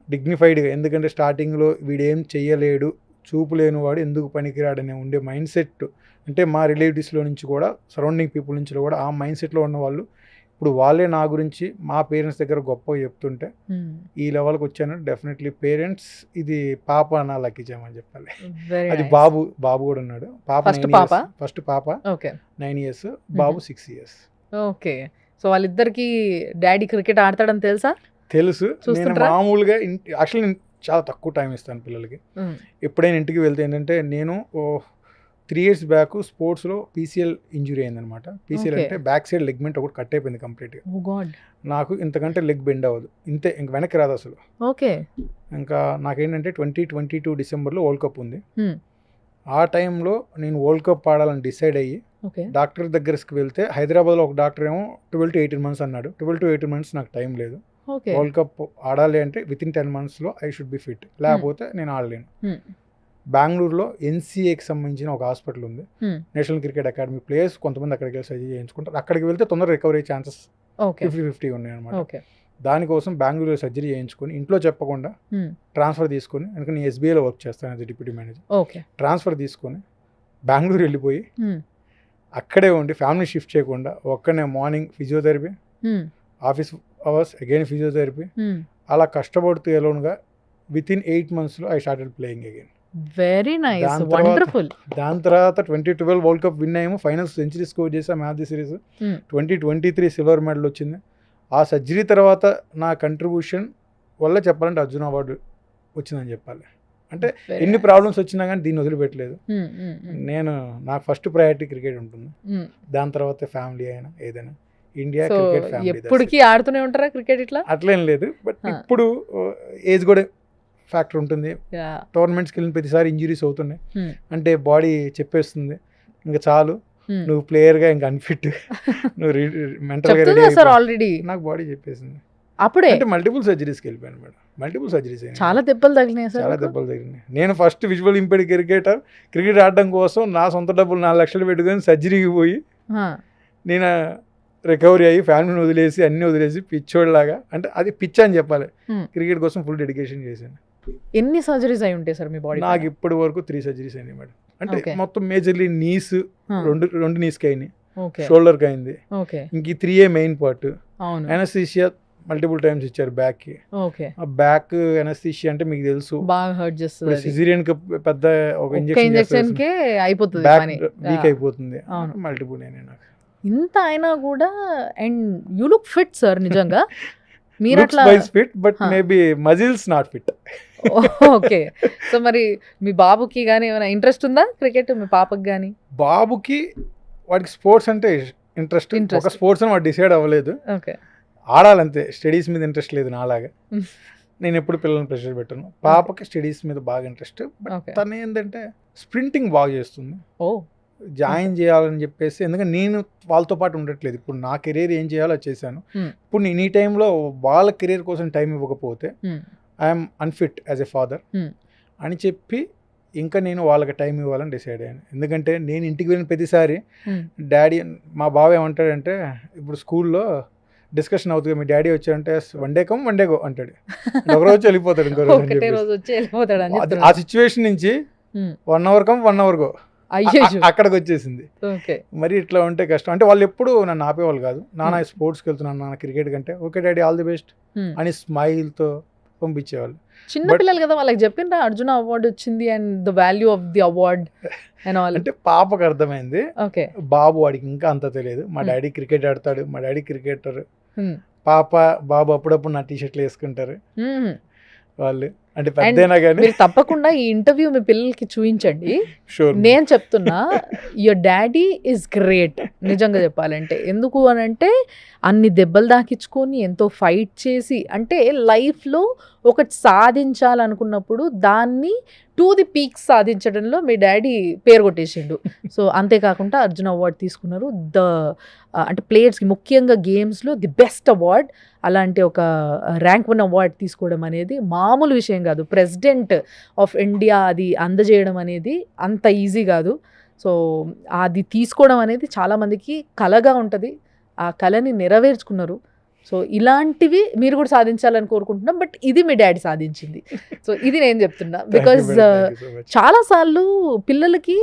డిగ్నిఫైడ్గా, ఎందుకంటే స్టార్టింగ్లో వీడేం చెయ్యలేడు, చూపు లేనివాడు ఎందుకు పనికిరాడనే ఉండే మైండ్ సెట్, అంటే మా రిలేటివ్స్లో నుంచి కూడా సరౌండింగ్ పీపుల్ నుంచి కూడా ఆ మైండ్ సెట్లో ఉన్న వాళ్ళు ఇప్పుడు వాళ్ళే నా గురించి మా పేరెంట్స్ దగ్గర గొప్పగా చెప్తుంటే ఈ లెవెల్కి వచ్చాను. డెఫినెట్లీ పేరెంట్స్ ఇది పాప నా లక్కీ చేయమని చెప్పాలి. అది బాబు కూడా ఉన్నాడు. ఫస్ట్ పాప 9 years, బాబు 6 years. ఓకే. సో వాళ్ళిద్దరికి డాడీ క్రికెట్ ఆడతాడని తెలుసు. నేను మామూలుగా యాక్చువల్లీ నేను చాలా తక్కువ టైం ఇస్తాను పిల్లలకి. ఎప్పుడైనా ఇంటికి వెళ్తే ఏంటంటే నేను 3 years బ్యాక్ స్పోర్ట్స్లో PCL ఇంజురీ అయిందనమాట. PCL అంటే బ్యాక్ సైడ్ లెగ్మెంట్ ఒకటి కట్ అయిపోయింది కంప్లీట్గా. నాకు ఇంతకంటే లెగ్ బెండ్ అవ్వదు, ఇంతే, ఇంక వెనక్కి రాదు అసలు. ఓకే. ఇంకా నాకేంటంటే 2022 డిసెంబర్లో వరల్డ్ కప్ ఉంది. ఆ టైంలో నేను వరల్డ్ కప్ ఆడాలని డిసైడ్ అయ్యి డాక్టర్ దగ్గరికి వెళ్తే హైదరాబాద్లో ఒక డాక్టర్ ఏమో 12 to 18 months అన్నాడు. 12 to 18 months నాకు టైం లేదు. వరల్డ్ కప్ ఆడాలి అంటే వితిన్ 10 monthsలో ఐ షుడ్ బి ఫిట్, లేకపోతే నేను ఆడలేను. బెంగళూరులో NCAకి సంబంధించిన ఒక హాస్పిటల్ ఉంది, నేషనల్ క్రికెట్ అకాడమీ. ప్లేయర్స్ కొంతమంది అక్కడికి వెళ్ళి సర్జరీ చేయించుకుంటారు. అక్కడికి వెళ్తే తొందరగా రికవరీ ఛాన్సెస్ 50-50 ఉన్నాయి అనమాట. దానికోసం బెంగళూరులో సర్జరీ చేయించుకొని ఇంట్లో చెప్పకుండా ట్రాన్స్ఫర్ తీసుకొని, ఎందుకంటే నేను SBIలో వర్క్ చేస్తాను యాజ్ డిప్యూటీ మేనేజర్. ట్రాన్స్ఫర్ తీసుకొని బెంగళూరు వెళ్ళిపోయి అక్కడే ఉండి ఫ్యామిలీ షిఫ్ట్ చేయకుండా ఒక్కనే morning physiotherapy, office hours again physiotherapy, అలా కష్టపడుతూ ఎలోన్గా వితిన్ 8 monthsలో I started playing again. Very nice, wonderful. దాని తర్వాత 2012 వరల్డ్ కప్ విన్ అయ్యాము, ఫైనల్స్ సెంచరీ స్కోర్ చేసాం, match the series. 2023 silver medal వచ్చింది. ఆ సర్జరీ తర్వాత నా కంట్రిబ్యూషన్ వల్ల చెప్పాలంటే అర్జున్ అవార్డు వచ్చిందని చెప్పాలి. అంటే ఎన్ని ప్రాబ్లమ్స్ వచ్చినా కానీ దీన్ని వదిలిపెట్టలేదు నేను. నాకు ఫస్ట్ ప్రయారిటీ క్రికెట్ ఉంటుంది, దాని తర్వాత ఫ్యామిలీ అయినా ఏదైనా. India cricket family. ఎప్పటికీ ఆడుతూనే ఉంటారా క్రికెట్? ఇట్లా అట్లేం లేదు, బట్ ఇప్పుడు ఏజ్ కూడా ఫ్యాక్టర్ ఉంటుంది. టోర్నమెంట్స్కి వెళ్ళిన ప్రతిసారి ఇంజురీస్ అవుతున్నాయి, అంటే బాడీ చెప్పేస్తుంది ఇంకా చాలు, నువ్వు ప్లేయర్గా ఇంకా అన్ఫిట్, నువ్వు మెంటల్గా ఆల్రెడీ నాకు బాడీ చెప్పేసింది. అప్పుడే అంటే మల్టిపుల్ సర్జరీస్కి వెళ్ళిపోయాను మేడం. మల్టిపుల్ సర్జరీస్ అయినాయి, చాలా దెబ్బలు తగిలినాయి. చాలా దెబ్బలు తగిలినాయి. నేను ఫస్ట్ విజువల్ ఇంపెయిర్డ్ క్రికెట్ ఆడడం కోసం నా సొంత డబ్బులు 4 లక్షలు పెట్టుకొని సర్జరీకి పోయి నేను రికవరీ అయ్యి ఫ్యామిలీని వదిలేసి అన్ని వదిలేసి పిచ్చోడ్లాగా, అంటే అది పిచ్ అని చెప్పాలి, క్రికెట్ కోసం ఫుల్ డెడికేషన్ చేశాను. ఎన్ని సర్జరీస్ అయి ఉంటాయి సార్ మీ బాడీ? నాకు ఇప్పటి వరకు 3 surgeries అయినాయి మేడం. అంటే మొత్తం మేజర్లీ నీస్, రెండు నీస్కి అయినాయి, షోల్డర్కి అయింది, ఇంక 3A main part. Anaesthesia multiple times ఇచ్చారు బ్యాక్ కి. ఆ బ్యాక్ అనస్థీషియా అంటే మీకు తెలుసు బాగా హర్ట్ చేస్తుంది. సిజేరియన్ కి పెద్ద ఒక ఇంజెక్షన్ కే అయిపోతుంది, వీక్ అయిపోతుంది. మల్టిపుల్ అయినాయి నాకు. ఇంత అయినా కూడా. And you look fit sir నిజంగా. మీరు లుక్స్ అట్లా wise fit but Huh. Maybe muscles not fit. Okay. So మరి మీ బాబుకి కానీ ఏమైనా ఇంట్రెస్ట్ ఉందా క్రికెట్, మీ పాపకి కానీ? బాబుకి వాడికి స్పోర్ట్స్ అంటే ఇంట్రెస్ట్. Interest. ఒక స్పోర్ట్స్ అని వాడు డిసైడ్ అవ్వలేదు, ఓకే. ఆడాలంతే. స్టడీస్ మీద ఇంట్రెస్ట్ లేదు నాలాగా. Mm. నేను ఎప్పుడు పిల్లల్ని ప్రెషర్ పెట్టాను. పాపకి స్టడీస్ మీద బాగా ఇంట్రెస్ట్. But okay. తను ఏంటంటే స్ప్రింటింగ్ బాగా చేస్తుంది. ఓ జాయిన్ చేయాలని చెప్పేసి, ఎందుకంటే నేను వాళ్ళతో పాటు ఉండట్లేదు. ఇప్పుడు నా కెరీర్ ఏం చేయాలో అది చేశాను. Hmm. ఇప్పుడు నేను ఈ టైంలో వాళ్ళ కెరీర్ కోసం టైం ఇవ్వకపోతే Hmm. I'm unfit as a father Hmm. అని చెప్పి ఇంకా నేను వాళ్ళకి టైం ఇవ్వాలని డిసైడ్ అయ్యాను. ఎందుకంటే నేను ఇంటికి వెళ్ళిన ప్రతిసారి Hmm. డాడీ, మా బావ ఏమంటాడంటే, ఇప్పుడు స్కూల్లో డిస్కషన్ అవుతుంది, మీ డాడీ వచ్చారంటే one day come one day go అంటాడు. ఒక రోజు వెళ్ళిపోతాడు, ఇంకో రోజు అని ఒకటే చెప్పేసి. రోజు వచ్చి వెళ్ళిపోతాడు అని ఆ చెప్తున్నారు. సిచ్యువేషన్ నుంచి Hmm. 1 hour come 1 hour go అయ్యో. అక్కడికి వచ్చేసింది. ఓకే. మరి ఇట్లా ఉంటే కష్టం. అంటే వాళ్ళు ఎప్పుడు నన్ను ఆపేవాళ్ళు కాదు. నాన్న స్పోర్ట్స్కి వెళ్తున్నాను, నాన్న క్రికెట్ కంటే, okay daddy all the best Hmm. అని స్మైల్తో పంపించేవాళ్ళు. చిన్న But- పిల్లలు కదా, వాళ్ళకి చెప్పిండ్రా అర్జున అవార్డు వచ్చింది and the value of the award and all? అంటే పాపకు అర్థమైంది, ఓకే. బాబు వాడికి ఇంకా అంత తెలియదు. మా Hmm. డాడీ క్రికెట్ ఆడతాడు, మా డాడీ క్రికెటర్. Hmm. బాబు అప్పుడప్పుడు నా టీషర్ట్లు వేసుకుంటారు Hmm. వాళ్ళు. అంటే పెద్దైనా కానీ మీరు తప్పకుండా ఈ ఇంటర్వ్యూ మీ పిల్లలకి చూపించండి. షూర్. నేను చెప్తున్నా, యువర్ డాడీ ఈజ్ గ్రేట్ నిజంగా చెప్పాలంటే. ఎందుకు అని అంటే అన్ని దెబ్బలు దాకించుకొని ఎంతో ఫైట్ చేసి, అంటే లైఫ్లో ఒకటి సాధించాలనుకున్నప్పుడు దాన్ని టు ది పీక్స్ సాధించడంలో మీ డాడీ పేరు కొట్టేసిండు. సో అంతేకాకుండా అర్జున అవార్డు తీసుకున్నారు. అంటే ప్లేయర్స్కి ముఖ్యంగా గేమ్స్లో ది బెస్ట్ అవార్డ్. అలాంటి ఒక ర్యాంక్ 1 అవార్డు తీసుకోవడం అనేది మామూలు విషయం కాదు. ప్రెసిడెంట్ ఆఫ్ ఇండియా అది అందజేయడం అనేది అంత ఈజీ కాదు. సో అది తీసుకోవడం అనేది చాలామందికి కలగా ఉంటుంది. ఆ కళని నెరవేర్చుకున్నారు. సో ఇలాంటివి మీరు కూడా సాధించాలని కోరుకుంటున్నాం. బట్ ఇది మీ డాడీ సాధించింది. సో ఇది నేను చెప్తున్నా. బికాజ్ చాలాసార్లు పిల్లలకి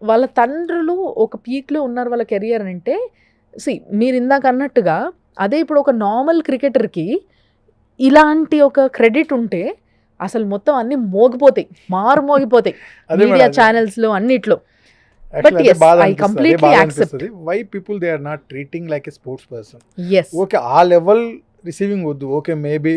వాళ్ళ తండ్రులు ఒక పీక్లో ఉన్నారు వాళ్ళ కెరియర్ అంటే, మీరు ఇందాక అన్నట్టుగా అదే ఇప్పుడు ఒక నార్మల్ క్రికెటర్కి ఇలాంటి ఒక క్రెడిట్ ఉంటే అసలు మొత్తం అన్ని మోగిపోతాయి, మోగిపోతాయి మీడియా ఛానల్స్లో అన్నిట్లో. But yes, I completely accept. Why people they are not treating like a sports person? Yes. Okay, ఆ లెవెల్ రిసీవింగ్ వద్దు. ఓకే, మేబీ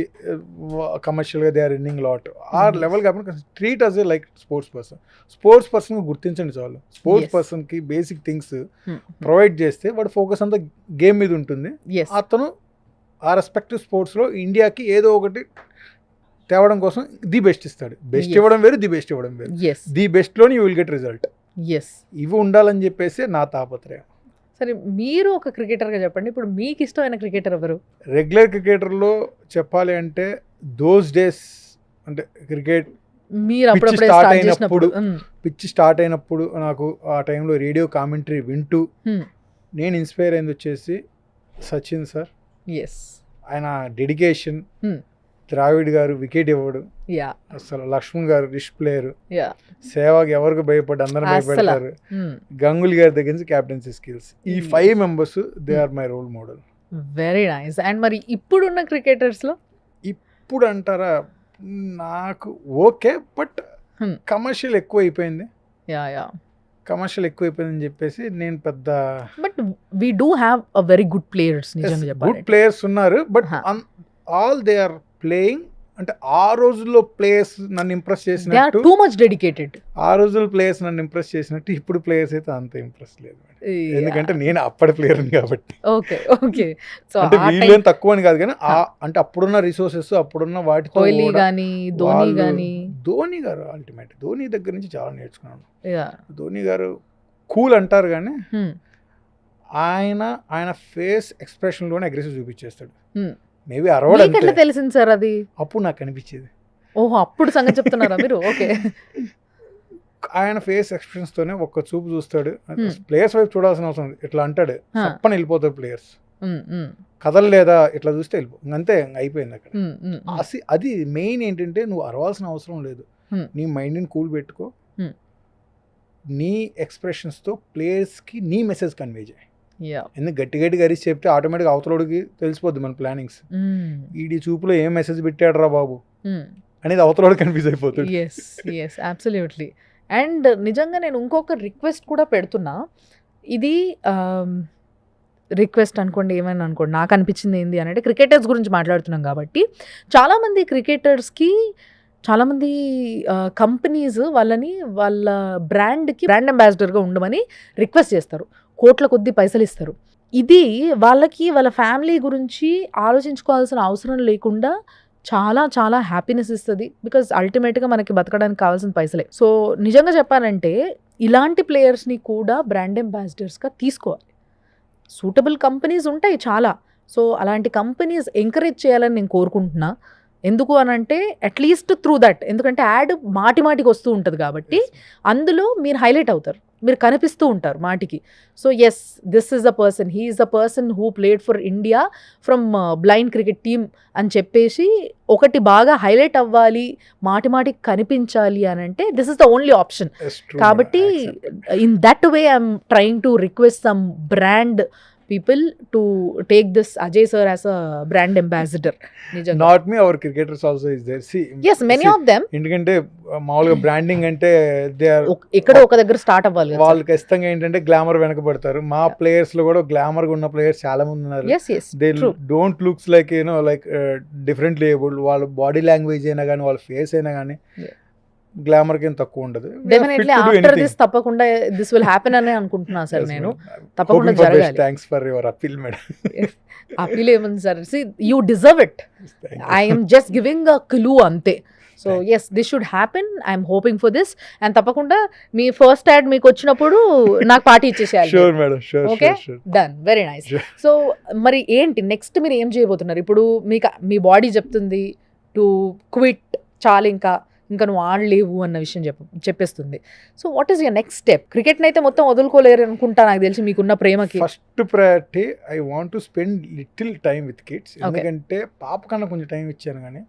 కమర్షియల్గా దే ఆర్ ఎర్నింగ్ లాట్. ఆ లెవెల్ కాకుండా ట్రీట్ అస్ ఏ లైక్ స్పోర్ట్స్ పర్సన్ గుర్తించండి చాలు. Sports Yes. పర్సన్కి basic things provide చేస్తే వాడు ఫోకస్ అంతా గేమ్ మీద ఉంటుంది. Yes. అతను ఆ రెస్పెక్టివ్ స్పోర్ట్స్లో ఇండియాకి ఏదో ఒకటి తేవడం కోసం ది బెస్ట్ ఇస్తాడు. Best Yes. ఇవ్వడం వేరు, ది బెస్ట్ ఇవ్వడం వేరు. Yes. ది బెస్ట్లోని you will get result. Yes. ఇవి ఉండాలని చెప్పేసి నా తాపత్రయం. సరే, మీరు ఒక క్రికెటర్గా చెప్పండి. ఇప్పుడు మీకు ఇష్టమైన క్రికెటర్ ఎవరు? రెగ్యులర్ క్రికెటర్లో చెప్పాలి అంటే దోస్ డేస్, అంటే క్రికెట్ మీరు అప్పుడప్పుడే start స్టార్ట్ అయినప్పుడు, చేసినప్పుడు. పిచ్ స్టార్ట్ అయినప్పుడు నాకు ఆ టైంలో రేడియో కామెంటరీ వింటూ నేను ఇన్స్పైర్ అయింది వచ్చేసి సచిన్ సార్. ఎస్. ఆయన డెడికేషన్, ద్రావిడ్ గారు వికెట్ ఇవ్వడు యా. అసలు, లక్ష్మణ్ గారు రిస్ట్ ప్లేయర్, యా. సేవాగ్ ఎవరికి భయపడి అందరూ భయపడతారు, గంగులీ గారి దగ్గర నుంచి క్యాప్టెన్సీ స్కిల్స్. ఈ 5 members they are my role model. Very nice. And మరి ఇప్పుడున్న క్రికెటర్స్లో ఇప్పుడు అంటారా, నాకు ఓకే, బట్ కమర్షియల్ ఎక్కువ అయిపోయింది. Yeah yeah. కమర్షియల్ ఎక్కువైపోయిందని చెప్పేసి నేను పెద్ద, but we do have a very good players నిజంగా గుడ్ చెప్పాలి. ప్లేయర్స్ ఉన్నారు. But Huh. All they are playing, అంటే ఆ రోజుల్లో ప్లేయర్స్ నన్ను ఇంప్రెస్ దే ఆర్ చేసినట్టు, టూ మచ్ డెడికేటెడ్. ఆ రోజుల్లో ప్లేయర్స్ నన్ను ఇంప్రెస్ చేసినట్టు ఇప్పుడు ప్లేయర్స్ అయితే అంత ఇంప్రెస్ లేదు. ఎందుకంటే నేను అప్పటి ప్లేయర్ కాబట్టి. Okay okay. సో అంటే వీళ్ళేం తక్కువ అని కాదు కానీ అంటే అప్పుడున్న రిసోర్సెస్, అప్పుడున్న వాటితో కోహ్లీ కూడా కానీ ధోని వాళ్ళు- కానీ. ధోని గారు అల్టిమేట్. ధోని దగ్గర నుంచి చాలా నేర్చుకున్నాను. యా. ధోని గారు కూల్ అంటారు కానీ ఆయన ఫేస్ ఎక్స్ప్రెషన్లోనే అగ్రెసివ్ చూపించేస్తాడు. మేబీ అరవడం మీకు ఎట్లా తెలిసింది సార్ అది? అప్పుడు నాకు అనిపించేది. ఓహో, అప్పుడు సంగతి చెప్తున్నారా మీరు? ఓకే. ఆయన ఫేస్ ఎక్స్ప్రెషన్స్తోనే ఒక్క చూపు చూస్తాడు. ప్లేయర్స్ వైపు చూడాల్సిన అవసరం లేదు. ఇట్లా అంటాడు, తప్పని వెళ్ళిపోతారు ప్లేయర్స్. కథలు లేదా ఇట్లా చూస్తే వెళ్ళిపో, అంతే, అయిపోయింది అక్కడ. అది మెయిన్ ఏంటంటే నువ్వు అరవాల్సిన అవసరం లేదు. నీ మైండ్ని కూల్ పెట్టుకో, నీ ఎక్స్ప్రెషన్స్తో ప్లేయర్స్కి నీ మెసేజ్ కన్వే చేయి. ఎందుకు గట్టిగా అరిచి చెప్తే ఆటోమేటిక్గా అవతలోడికి తెలిసిపోద్ది మన ప్లానింగ్స్. ఈడి చూపులో ఏం మెసేజ్ పెట్టాడు రా బాబు అనేది అవతలోడు కన్ఫ్యూజ్ అయిపోతుంది. Yes yes, absolutely. అండ్ నిజంగా నేను ఇంకొక రిక్వెస్ట్ కూడా పెడుతున్నా. ఇది రిక్వెస్ట్ అనుకోండి, ఏమైనా అనుకోండి, నాకు అనిపించింది ఏంది అని అంటే క్రికెటర్స్ గురించి మాట్లాడుతున్నాం కాబట్టి చాలామంది క్రికెటర్స్కి చాలామంది కంపెనీస్ వాళ్ళని వాళ్ళ బ్రాండ్ అంబాసిడర్గా ఉండమని రిక్వెస్ట్ చేస్తారు, కోట్ల కొద్ది పైసలు ఇస్తారు. ఇది వాళ్ళకి వాళ్ళ ఫ్యామిలీ గురించి ఆలోచించుకోవాల్సిన అవసరం లేకుండా చాలా చాలా హ్యాపీనెస్ ఇస్తుంది. బికాజ్ అల్టిమేట్గా మనకి బతకడానికి కావాల్సిన పైసలే. సో నిజంగా చెప్పాలంటే ఇలాంటి ప్లేయర్స్ని కూడా బ్రాండ్ అంబాసిడర్స్గా తీసుకోవాలి. సూటబుల్ కంపెనీస్ ఉంటాయి చాలా. సో అలాంటి కంపెనీస్ ఎంకరేజ్ చేయాలని నేను కోరుకుంటున్నా. ఎందుకు అని అంటే అట్లీస్ట్ త్రూ దట్, ఎందుకంటే యాడ్ మాటికి వస్తూ ఉంటుంది కాబట్టి అందులో మీరు హైలైట్ అవుతారు, మీరు కనిపిస్తూ ఉంటారు మాటికి. So yes, this is a person, he is a person who played for India from blind cricket team అని చెప్పేసి ఒకటి బాగా హైలైట్ అవ్వాలి, మాటికి కనిపించాలి అని అంటే this is the only option. కాబట్టి in that way I'm trying to request some brand people to take this Ajay sir as a brand ambassador. Not me, our cricketers also is there. See, yes, many of them. ఎందుకంటే మామూలుగా branding అంటే they are ఇక్కడ ఒక దగ్గర start అవ్వాలి. వాళ్ళు ఖచ్చితంగా ఏంటంటే గ్లామర్ వెనకబడతారు. మా ప్లేయర్స్ లో కూడా గ్లామర్ గా ఉన్న ప్లేయర్స్ చాలా మంది ఉన్నారు. They don't looks like like differently abled. వాళ్ళ బాడీ లాంగ్వేజ్ అయినా కానీ, వాళ్ళ ఫేస్ అయినా కానీ గ్లామర్ కి తక్కువ ఉండదు. డెఫినెట్లీ ఆఫ్టర్ దిస్ తప్పకుండా దిస్ విల్ హ్యాపెన్ అని అనుకుంటున్నా సార్ నేను. తప్పకుండా జరగాలి. Thanks for your appeal madam. Appeal ఏముంది sir, see you deserve it. I am just giving a clue అంతే. So yes, this should happen. I'm hoping for this. And తప్పకుండా మీ first ad మీకు వచ్చినప్పుడు నాకు పార్టీ ఇచ్చేసేయాలి. Sure madam, sure. Okay, done, very nice. So మరి ఏంటి next మీరు ఏం చేయబోతున్నారు? ఇప్పుడు మీకు మీ బాడీ చెప్తుంది టు క్విట్, చాలు ఇంకా నువ్వు ఆడలేవు అన్న విషయం చెప్పేస్తుంది. So what is your next step? క్రికెట్ని అయితే మొత్తం వదులుకోలేరు అనుకుంటా, నాకు తెలిసి మీకున్న ప్రేమకి. First priority I want to spend little time with kids. ఎందుకంటే పాప కన్నా కొంచెం టైం ఇచ్చాను కానీ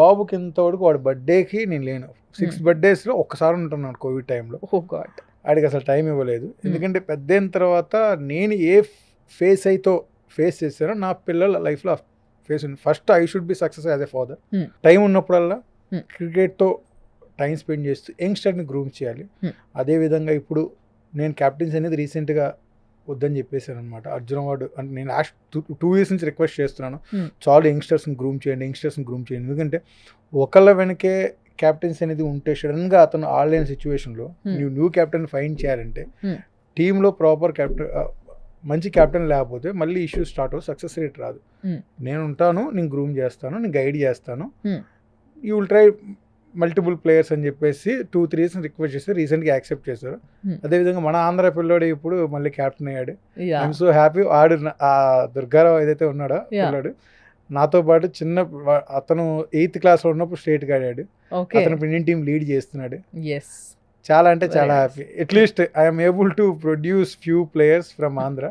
బాబుకి ఇంతవరకు వాడి బర్త్డేకి నేను లేను. 6 birthdaysలో ఒక్కసారి ఉంటున్నాను కోవిడ్ టైంలో. ఓ గాడ్, ఆడికి అసలు టైం ఇవ్వలేదు. ఎందుకంటే పెద్ద అయిన తర్వాత నేను ఏ ఫేస్ చేశానో నా పిల్లల లైఫ్లో ఫేస్ ఉంది. First I should be success as a father. Time ఉన్నప్పుడల్లా క్రికెట్తో టైం స్పెండ్ చేస్తూ యంగ్స్టర్ని గ్రూమ్ చేయాలి. అదేవిధంగా ఇప్పుడు నేను క్యాప్టెన్స్ అనేది రీసెంట్గా వద్దని చెప్పేశాను అనమాట. అర్జున్ అవార్డు అంటే నేను లాస్ట్ 2 years నుంచి రిక్వెస్ట్ చేస్తున్నాను, చాలా యంగ్స్టర్స్ని గ్రూమ్ చేయండి. ఎందుకంటే ఒకళ్ళ వెనకే క్యాప్టెన్స్ అనేది ఉంటే సడన్గా అతను ఆడలేని సిచ్యువేషన్లో న్యూ క్యాప్టెన్ ఫైండ్ చేయాలంటే టీంలో ప్రాపర్ మంచి క్యాప్టెన్ లేకపోతే మళ్ళీ ఇష్యూస్ స్టార్ట్ అవుతుంది, సక్సెస్ రేట్ రాదు. నేను ఉంటాను, నేను గ్రూమ్ చేస్తాను, నేను గైడ్ చేస్తాను. You will try multiple players అని చెప్పేసి 2-3 years రిక్వెస్ట్ చేస్తే రీసెంట్గా యాక్సెప్ట్ చేశారు. అదేవిధంగా మన ఆంధ్ర పిల్లోడు ఇప్పుడు మళ్ళీ క్యాప్టెన్ అయ్యాడు. I'm so happy. ఆ దుర్గారావు ఏదైతే ఉన్నాడో పిల్లాడు నాతో పాటు అతను 8th classలో ఉన్నప్పుడు స్టేట్కి ఆడాడు. అతను ఇండియన్ టీం లీడ్ చేస్తున్నాడు. చాలా అంటే చాలా happy. At least I'm able to produce few players from Andhra.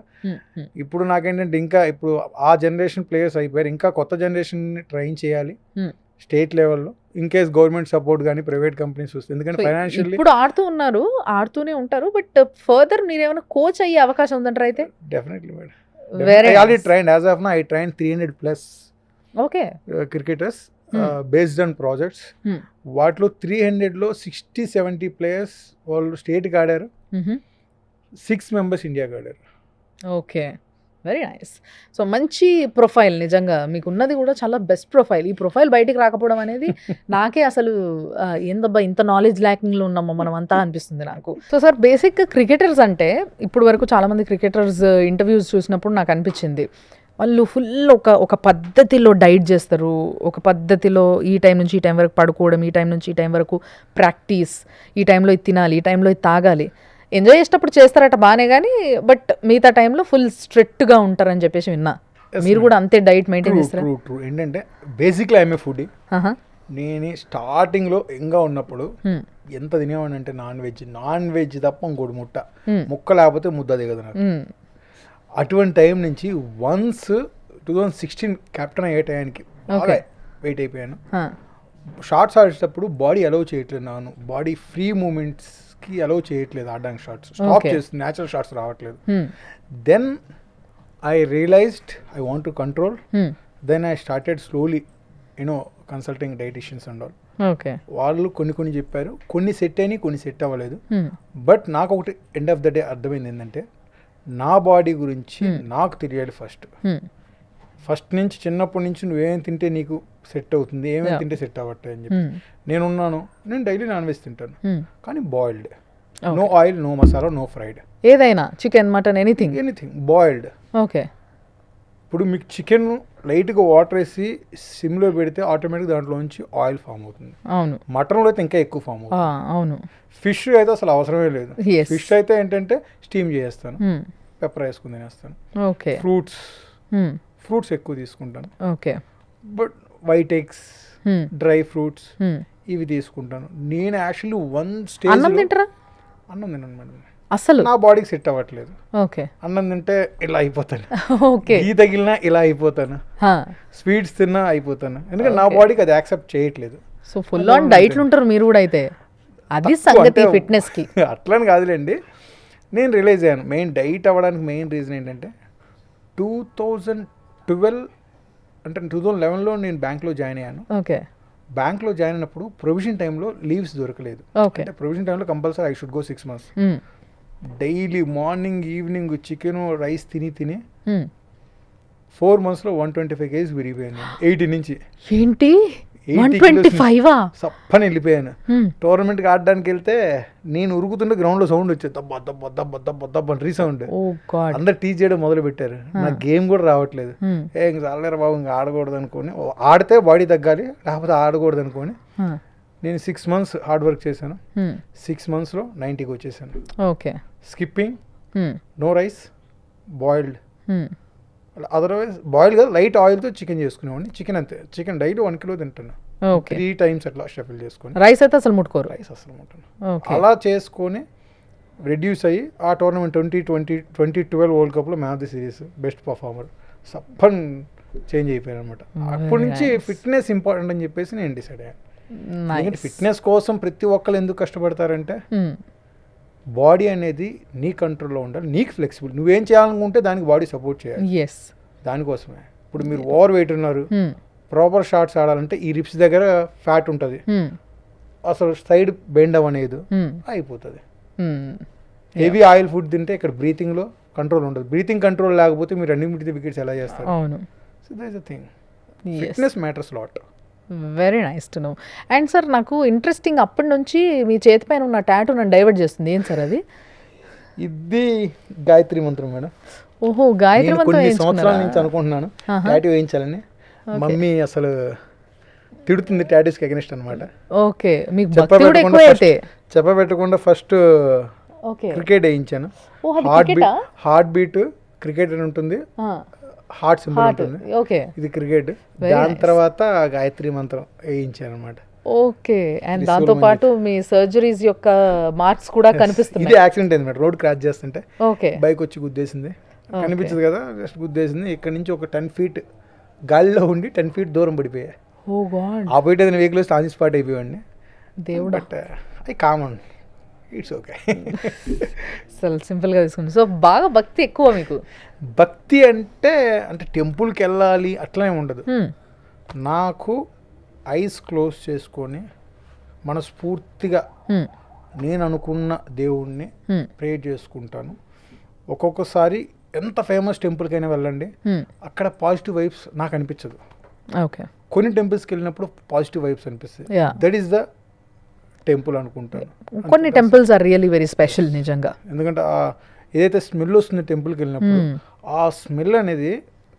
ఇప్పుడు నాకేంటంటే ఇంకా ఇప్పుడు ఆ జనరేషన్ ప్లేయర్స్ అయిపోయారు, ఇంకా కొత్త జనరేషన్ ట్రైన్ చేయాలి స్టేట్ లెవెల్లో. ఇన్ కేస్ గవర్నమెంట్ సపోర్ట్ కానీ ప్రైవేట్ కంపెనీస్ వస్తుంది. ఎందుకంటే ఫైనాన్షియల్లీ ఇప్పుడు ఆడుతూనే ఉంటారు. బట్ ఫర్దర్ మీరు ఏమైనా కోచ్ అయ్యే అవకాశం ఉందంటారు అయితే? Definitely madam. I already trained, as of now I trained 300+ cricketers based on projects. వాటిలో 300లో 60-70 ప్లేయర్స్ వాళ్ళు స్టేట్కి ఆడారు, 6 members ఇండియాకి ఆడారు. Okay, very nice. సో మంచి ప్రొఫైల్, నిజంగా మీకు ఉన్నది కూడా చాలా బెస్ట్ ప్రొఫైల్. ఈ ప్రొఫైల్ బయటికి రాకపోవడం అనేది నాకే అసలు ఏందబ్బా ఇంత నాలెడ్జ్ ల్యాకింగ్లో ఉన్నామో మనం అంతా అనిపిస్తుంది నాకు. సో సార్, బేసిక్గా క్రికెటర్స్ అంటే ఇప్పుడు వరకు చాలామంది క్రికెటర్స్ ఇంటర్వ్యూస్ చూసినప్పుడు నాకు అనిపించింది వాళ్ళు ఫుల్ ఒక పద్ధతిలో డైట్ చేస్తారు, ఒక పద్ధతిలో ఈ టైం నుంచి ఈ టైం వరకు పడుకోవడం, ఈ టైం నుంచి ఈ టైం వరకు ప్రాక్టీస్, ఈ టైంలో ఇది తినాలి, ఈ టైంలో ఇది తాగాలి. ఎంజాయ్ చేసేటప్పుడు చేస్తారట బాగానే, కానీ బట్ మిగతా టైంలో ఫుల్ స్ట్రిక్ట్గా ఉంటారని చెప్పేసి విన్నా. మీరు కూడా అంతే డైట్ మెయింటైన్ చేస్తారా? ట్రూ. ఏంటంటే బేసిక్లీ ఐఎమ్ ఏ ఫుడీ. నేను స్టార్టింగ్లో ఇంకా ఉన్నప్పుడు ఎంత తినేవాడిని అంటే నాన్ వెజ్ తప్ప ఇంకోటి ముక్క లేకపోతే ముద్ద దిగదు నాకు. అటువంటి టైం నుంచి వన్స్ 2016 క్యాప్టెన్ అయ్యే టైంకి బాగా వెయిట్ అయిపోయాను. షార్ట్స్ ఆడేటప్పుడు బాడీ అలౌ చేయట్లేదు, నాను బాడీ ఫ్రీ మూమెంట్స్కి అలౌ చేయట్లేదు ఆడడానికి. షార్ట్స్ స్టాప్ చేస్తుంది, న్యాచురల్ షార్ట్స్ రావట్లేదు. Then I realised I want to control. Then I started slowly consulting dieticians and all. వాళ్ళు కొన్ని చెప్పారు, కొన్ని సెట్ అయినాయి, కొన్ని సెట్ అవ్వలేదు. బట్ నాకు ఒకటి ఎండ్ ఆఫ్ ద డే అర్థమైంది ఏంటంటే నా బాడీ గురించి నాకు తెలియాలి Hmm. ఫస్ట్ నుంచి చిన్నప్పటి నుంచి నువ్వేం తింటే నీకు సెట్ అవుతుంది, ఏమేమి తింటే సెట్ అవ్వట్లేదు అని చెప్పి నేను డైలీ నాన్ వెజ్ తింటాను, కానీ boiled, no oil, no masala, no fried, ఏదైనా chicken, mutton, anything boiled. Okay. ఇప్పుడు మీకు చికెన్ లైట్గా వాటర్ వేసి సిమ్లో పెడితే ఆటోమేటిక్ దాంట్లోంచి ఆయిల్ ఫామ్ అవుతుంది. అవును. మటన్లో అయితే ఇంకా ఎక్కువ ఫామ్ అవుతుంది. అవును. ఫిష్ అయితే అసలు అవసరమే లేదు. Yes. ఫిష్ అయితే ఏంటంటే స్టీమ్ చేస్తాను, పెప్పర్ వేసుకుని తినేస్తాను. ఓకే. ఫ్రూట్స్ ఎక్కువ తీసుకుంటాను. Okay. But white eggs, dry fruits ఇవి తీసుకుంటాను. నేను యాక్చువల్లీ వన్ స్టేజ్ అన్నం తింటారా? అన్నం తినను మేడం, అసలు నా బాడీకి సెట్ అవ్వట్లేదు. ఓకే. అన్నం తింటే ఇలా అయిపోతాను, ఓకే. ఈ తగిలినా ఇలా అయిపోతాను, స్వీట్స్ తిన్నా అయిపోతాను, ఎందుకంటే నా బాడీకి అది యాక్సెప్ట్ చేయట్లేదు. సో ఫుల్ ఆన్ డైట్లు ఉంటారు మీరు కూడా అయితే, అది సంగతి ఫిట్నెస్ కి. అట్లని కాదులేండి, నేను రియలైజ్ అయ్యాను మెయిన్ డైట్ అవ్వడానికి మెయిన్ రీజన్ ఏంటంటే 2012 అంటే 2011లో నేను బ్యాంక్లో జాయిన్ అయ్యాను. ఓకే. బ్యాంక్లో జాయిన్ అయినప్పుడు ప్రొవిజన్ టైంలో లీవ్స్ దొరకలేదు. ఓకే. అంటే ప్రొవిజన్ టైంలో compulsory I should go 6 months. Daily morning evening chicken rice తిని 4 monthsలో 125 kgs విరిగిపోయాను. 80 నుంచి ఏంటి 125 సప్పని వెళ్ళిపోయాను. టోర్నమెంట్కి ఆడడానికి వెళ్తే నేను ఉరుకుతుంటే గ్రౌండ్లో సౌండ్ వచ్చేది, దబ్బ దబ్బ దబ్బ దబ్బ దబ్బ అని రీసౌండ్. అందరు టీచ్ చేయడం మొదలు పెట్టారు, నాకు గేమ్ కూడా రావట్లేదు. ఇంక చాలేరా బాబు, ఇంకా ఆడకూడదు అనుకోని, ఆడితే బాడీ తగ్గాలి లేకపోతే ఆడకూడదు అనుకోని నేను 6 months హార్డ్ వర్క్ చేశాను. 6 monthsలో 90కి వచ్చేసాను. Okay. Skipping, no rice, boiled. Otherwise boil కాదు, లైట్ ఆయిల్తో చికెన్ చేసుకునేవాడిని. చికెన్ అంతే, చికెన్ డైలీ 1 kilo తింటాను. 3 times అట్లా షఫిల్ చేసుకొని. రైస్ అయితే అసలు ముట్టుకోరు? రైస్ అసలు ముట్టను. అలా చేసుకొని రెడ్యూస్ అయ్యి ఆ టోర్నమెంట్ 2012 వరల్డ్ కప్లో man of the series best performer సప్పన్ చేంజ్ అయిపోయాను అనమాట. అప్పటి నుంచి ఫిట్నెస్ ఇంపార్టెంట్ అని చెప్పేసి నేను డిసైడ్ అయ్యాను. ఫిట్నెస్ కోసం ప్రతి ఒక్కరు ఎందుకు కష్టపడతారంటే బాడీ అనేది నీ కంట్రోల్లో ఉండాలి, నీకు ఫ్లెక్సిబుల్, నువ్వేం చేయాలనుకుంటే దానికి బాడీ సపోర్ట్ చేయాలి. దానికోసమే ఇప్పుడు మీరు ఓవర్ వెయిట్ ఉన్నారు, ప్రాపర్ షాట్స్ ఆడాలంటే ఈ రిప్స్ దగ్గర ఫ్యాట్ ఉంటుంది, అసలు సైడ్ బెండ్ అవ్వనేది అయిపోతుంది. హెవీ ఆయిల్ ఫుడ్ తింటే ఇక్కడ బ్రీతింగ్లో కంట్రోల్ ఉంటుంది, బ్రీతింగ్ కంట్రోల్ లేకపోతే మీరు రన్నింగ్ బిట్ ది వికెట్స్ ఎలా చేస్తారు? So that is the thing, fitness matters lot. Very nice to no. And sir నాకు ఇంట్రెస్టింగ్, అప్పటి నుంచి మీ చేతి పైన ఉన్న టాటూ నన్ను డైవర్ట్ చేస్తుంది. ఏం సార్ అది? ఇది గాయత్రి మంత్రం మేడం. ఓహో, గాయత్రి మంత్రం. కొన్ని సంవత్సరాల నుంచి అనుకుంటున్నాను టాటూ వేయించాలని. మమ్మీ అసలు తిడుతుంది టాటూస్కి అగెనిస్ట్ అనమాట. ఓకే, మీకు భక్తి కూడా ఎక్కువ అయితే. చెప్పబెట్టకుండా ఫస్ట్ క్రికెట్ వేయించాను. హార్ట్ బీట్ క్రికెట్ అని ఉంటుంది, హార్ట్ సింబల్ ఉంటుంది, ఇది క్రికెట్. దాని తర్వాత గాయత్రి మంత్రం వేయించాను అనమాట. ఓకే. అండ్ దాంతో పాటు మీ సర్జరీస్ యొక్క మార్క్స్ కూడా కనిపిస్తుంది. ఇది యాక్సిడెంట్ అయింది మేడం, రోడ్ క్రాష్ చేస్తుంటే బైక్ వచ్చి గుద్దేసింది, కనిపించదు కదా, జస్ట్ గుద్దేసింది. ఇక్కడ నుంచి ఒక 10 feet గాలిలో ఉండి 10 feet దూరం పడిపోయా. ఆ పోయితే ఏదైనా వెహికల్ వస్తే ఆన్ స్పాట్ అయిపోయాడిని. దేవుడు, బట్ అది కామన్, ఇట్స్ ఓకే. అసలు సింపుల్గా తీసుకుంది. సో బాగా భక్తి ఎక్కువ మీకు? భక్తి అంటే టెంపుల్కి వెళ్ళాలి అట్లా ఉండదు. నాకు ఐస్ క్లోజ్ చేసుకొని మనస్ఫూర్తిగా నేను అనుకున్న దేవుణ్ణి ప్రే చేసుకుంటాను. ఒక్కొక్కసారి ఎంత ఫేమస్ టెంపుల్కైనా వెళ్ళండి, అక్కడ పాజిటివ్ వైబ్స్ నాకు అనిపించదు. కొన్ని టెంపుల్స్కి వెళ్ళినప్పుడు పాజిటివ్ వైబ్స్ అనిపిస్తాయి. దట్ ఈస్ ద టెంపుల్ అనుకుంటాను. కొన్ని temples are really very special నిజంగా. ఎందుకంటే ఏదైతే స్మెల్ వస్తుంది టెంపుల్కి వెళ్ళినప్పుడు, ఆ స్మెల్ అనేది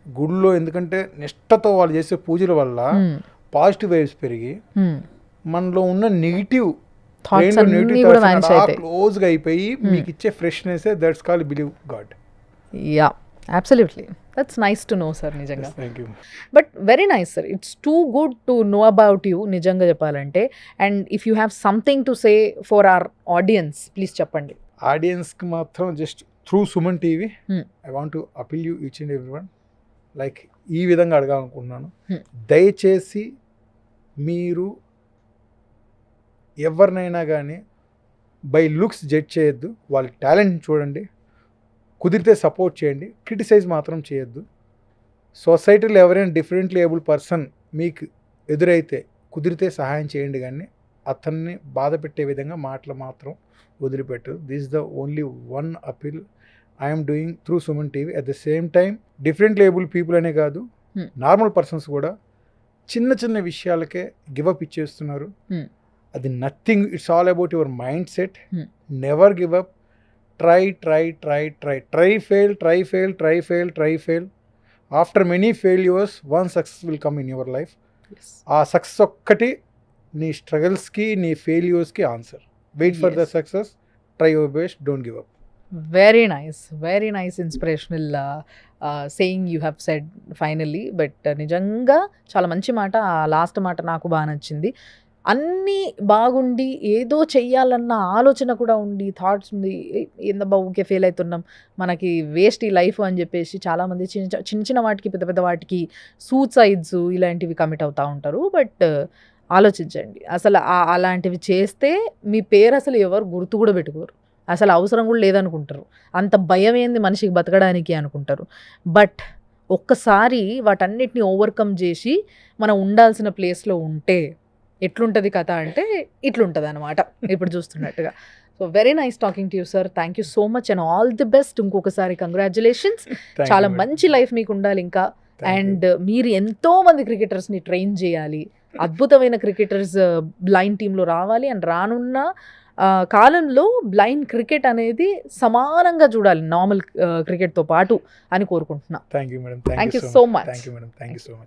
గుడిలో, ఎందుకంటే నిష్టతో వాళ్ళు చేసే పూజల వల్ల పాజిటివ్ వైబ్స్ పెరిగి మనలో ఉన్న నెగిటివ్ క్లోజ్గా అయిపోయి మీకు ఇచ్చే freshness, that's call believe God. Yeah, absolutely. That's nice to know sir నిజంగా. Thank you. But very nice sir, it's too good to know about you నిజంగా చెప్పాలంటే. And if you have something to say for our audience, please చెప్పండి. ఆడియన్స్కి మాత్రం just through Suman TV I want to appeal you each and everyone, like ఈ విధంగా అడగాలనుకుంటున్నాను. దయచేసి మీరు ఎవరినైనా కానీ బై లుక్స్ జడ్జ్ చేయొద్దు, వాళ్ళ టాలెంట్ చూడండి, కుదిరితే సపోర్ట్ చేయండి, క్రిటిసైజ్ మాత్రం చేయొద్దు. సొసైటీలో ఎవరైనా డిఫరెంట్లీ ఏబుల్ పర్సన్ మీకు ఎదురైతే కుదిరితే సహాయం చేయండి, కానీ అతన్ని బాధ పెట్టే విధంగా మాటలు మాత్రం వదిలిపెట్టదు. This the only one appeal I'm doing through Suman TV. At the same time different label people అనే కాదు, Hmm. నార్మల్ పర్సన్స్ కూడా చిన్న చిన్న విషయాలకే గివప్ ఇచ్చేస్తున్నారు. Hmm. అది nothing, it's all about your mind set. Hmm. Never give up. Try fail. After many failures one success will come in your life. ఆ success ఒక్కటి నీ స్ట్రగల్స్కి, నీ ఫెయిల్యూర్స్కి answer. Wait for the Yes. Success, try your best, don't give up. Very nice inspirational saying you have said finally. But నిజంగా చాలా మంచి మాట. ఆ లాస్ట్ మాట నాకు బాగా నచ్చింది. అన్నీ బాగుండి ఏదో చెయ్యాలన్న ఆలోచన కూడా ఉండి, థాట్స్ ఉంది, ఏందబ్బా ఊకే ఫెయిల్ అవుతున్నాం, మనకి వేస్ట్ ఈ లైఫ్ అని చెప్పేసి చాలామంది చిన్న వాటికి పెద్ద పెద్ద వాటికి సూసైడ్స్ ఇలాంటివి కమిట్ అవుతూ ఉంటారు. బట్ ఆలోచించండి, అసలు అలాంటివి చేస్తే మీ పేరు అసలు ఎవరు గుర్తు కూడా పెట్టుకోరు, అసలు అవసరం కూడా లేదనుకుంటారు, అంత భయం ఏంది మనిషికి బతకడానికి అనుకుంటారు. బట్ ఒక్కసారి వాటన్నిటిని ఓవర్కమ్ చేసి మనం ఉండాల్సిన ప్లేస్లో ఉంటే ఎట్లుంటుంది కథ అంటే ఇట్లుంటుంది అనమాట ఇప్పుడు చూస్తున్నట్టుగా. So very nice talking to you sir. Thank you so much and all the best. ఇంకొకసారి కంగ్రాచులేషన్స్. Thank చాలా you, madam. మంచి లైఫ్ మీకు ఉండాలి ఇంకా. Thank you. అండ్ మీరు ఎంతో మంది క్రికెటర్స్ని ట్రైన్ చేయాలి, అద్భుతమైన క్రికెటర్స్ బ్లైండ్ టీంలో రావాలి. అండ్ రానున్న కాలంలో బ్లైండ్ క్రికెట్ అనేది సమానంగా చూడాలి నార్మల్ క్రికెట్తో పాటు అని కోరుకుంటున్నా. Thank you, madam. Thank you so so much. much. Thank you, madam. Thank you so much.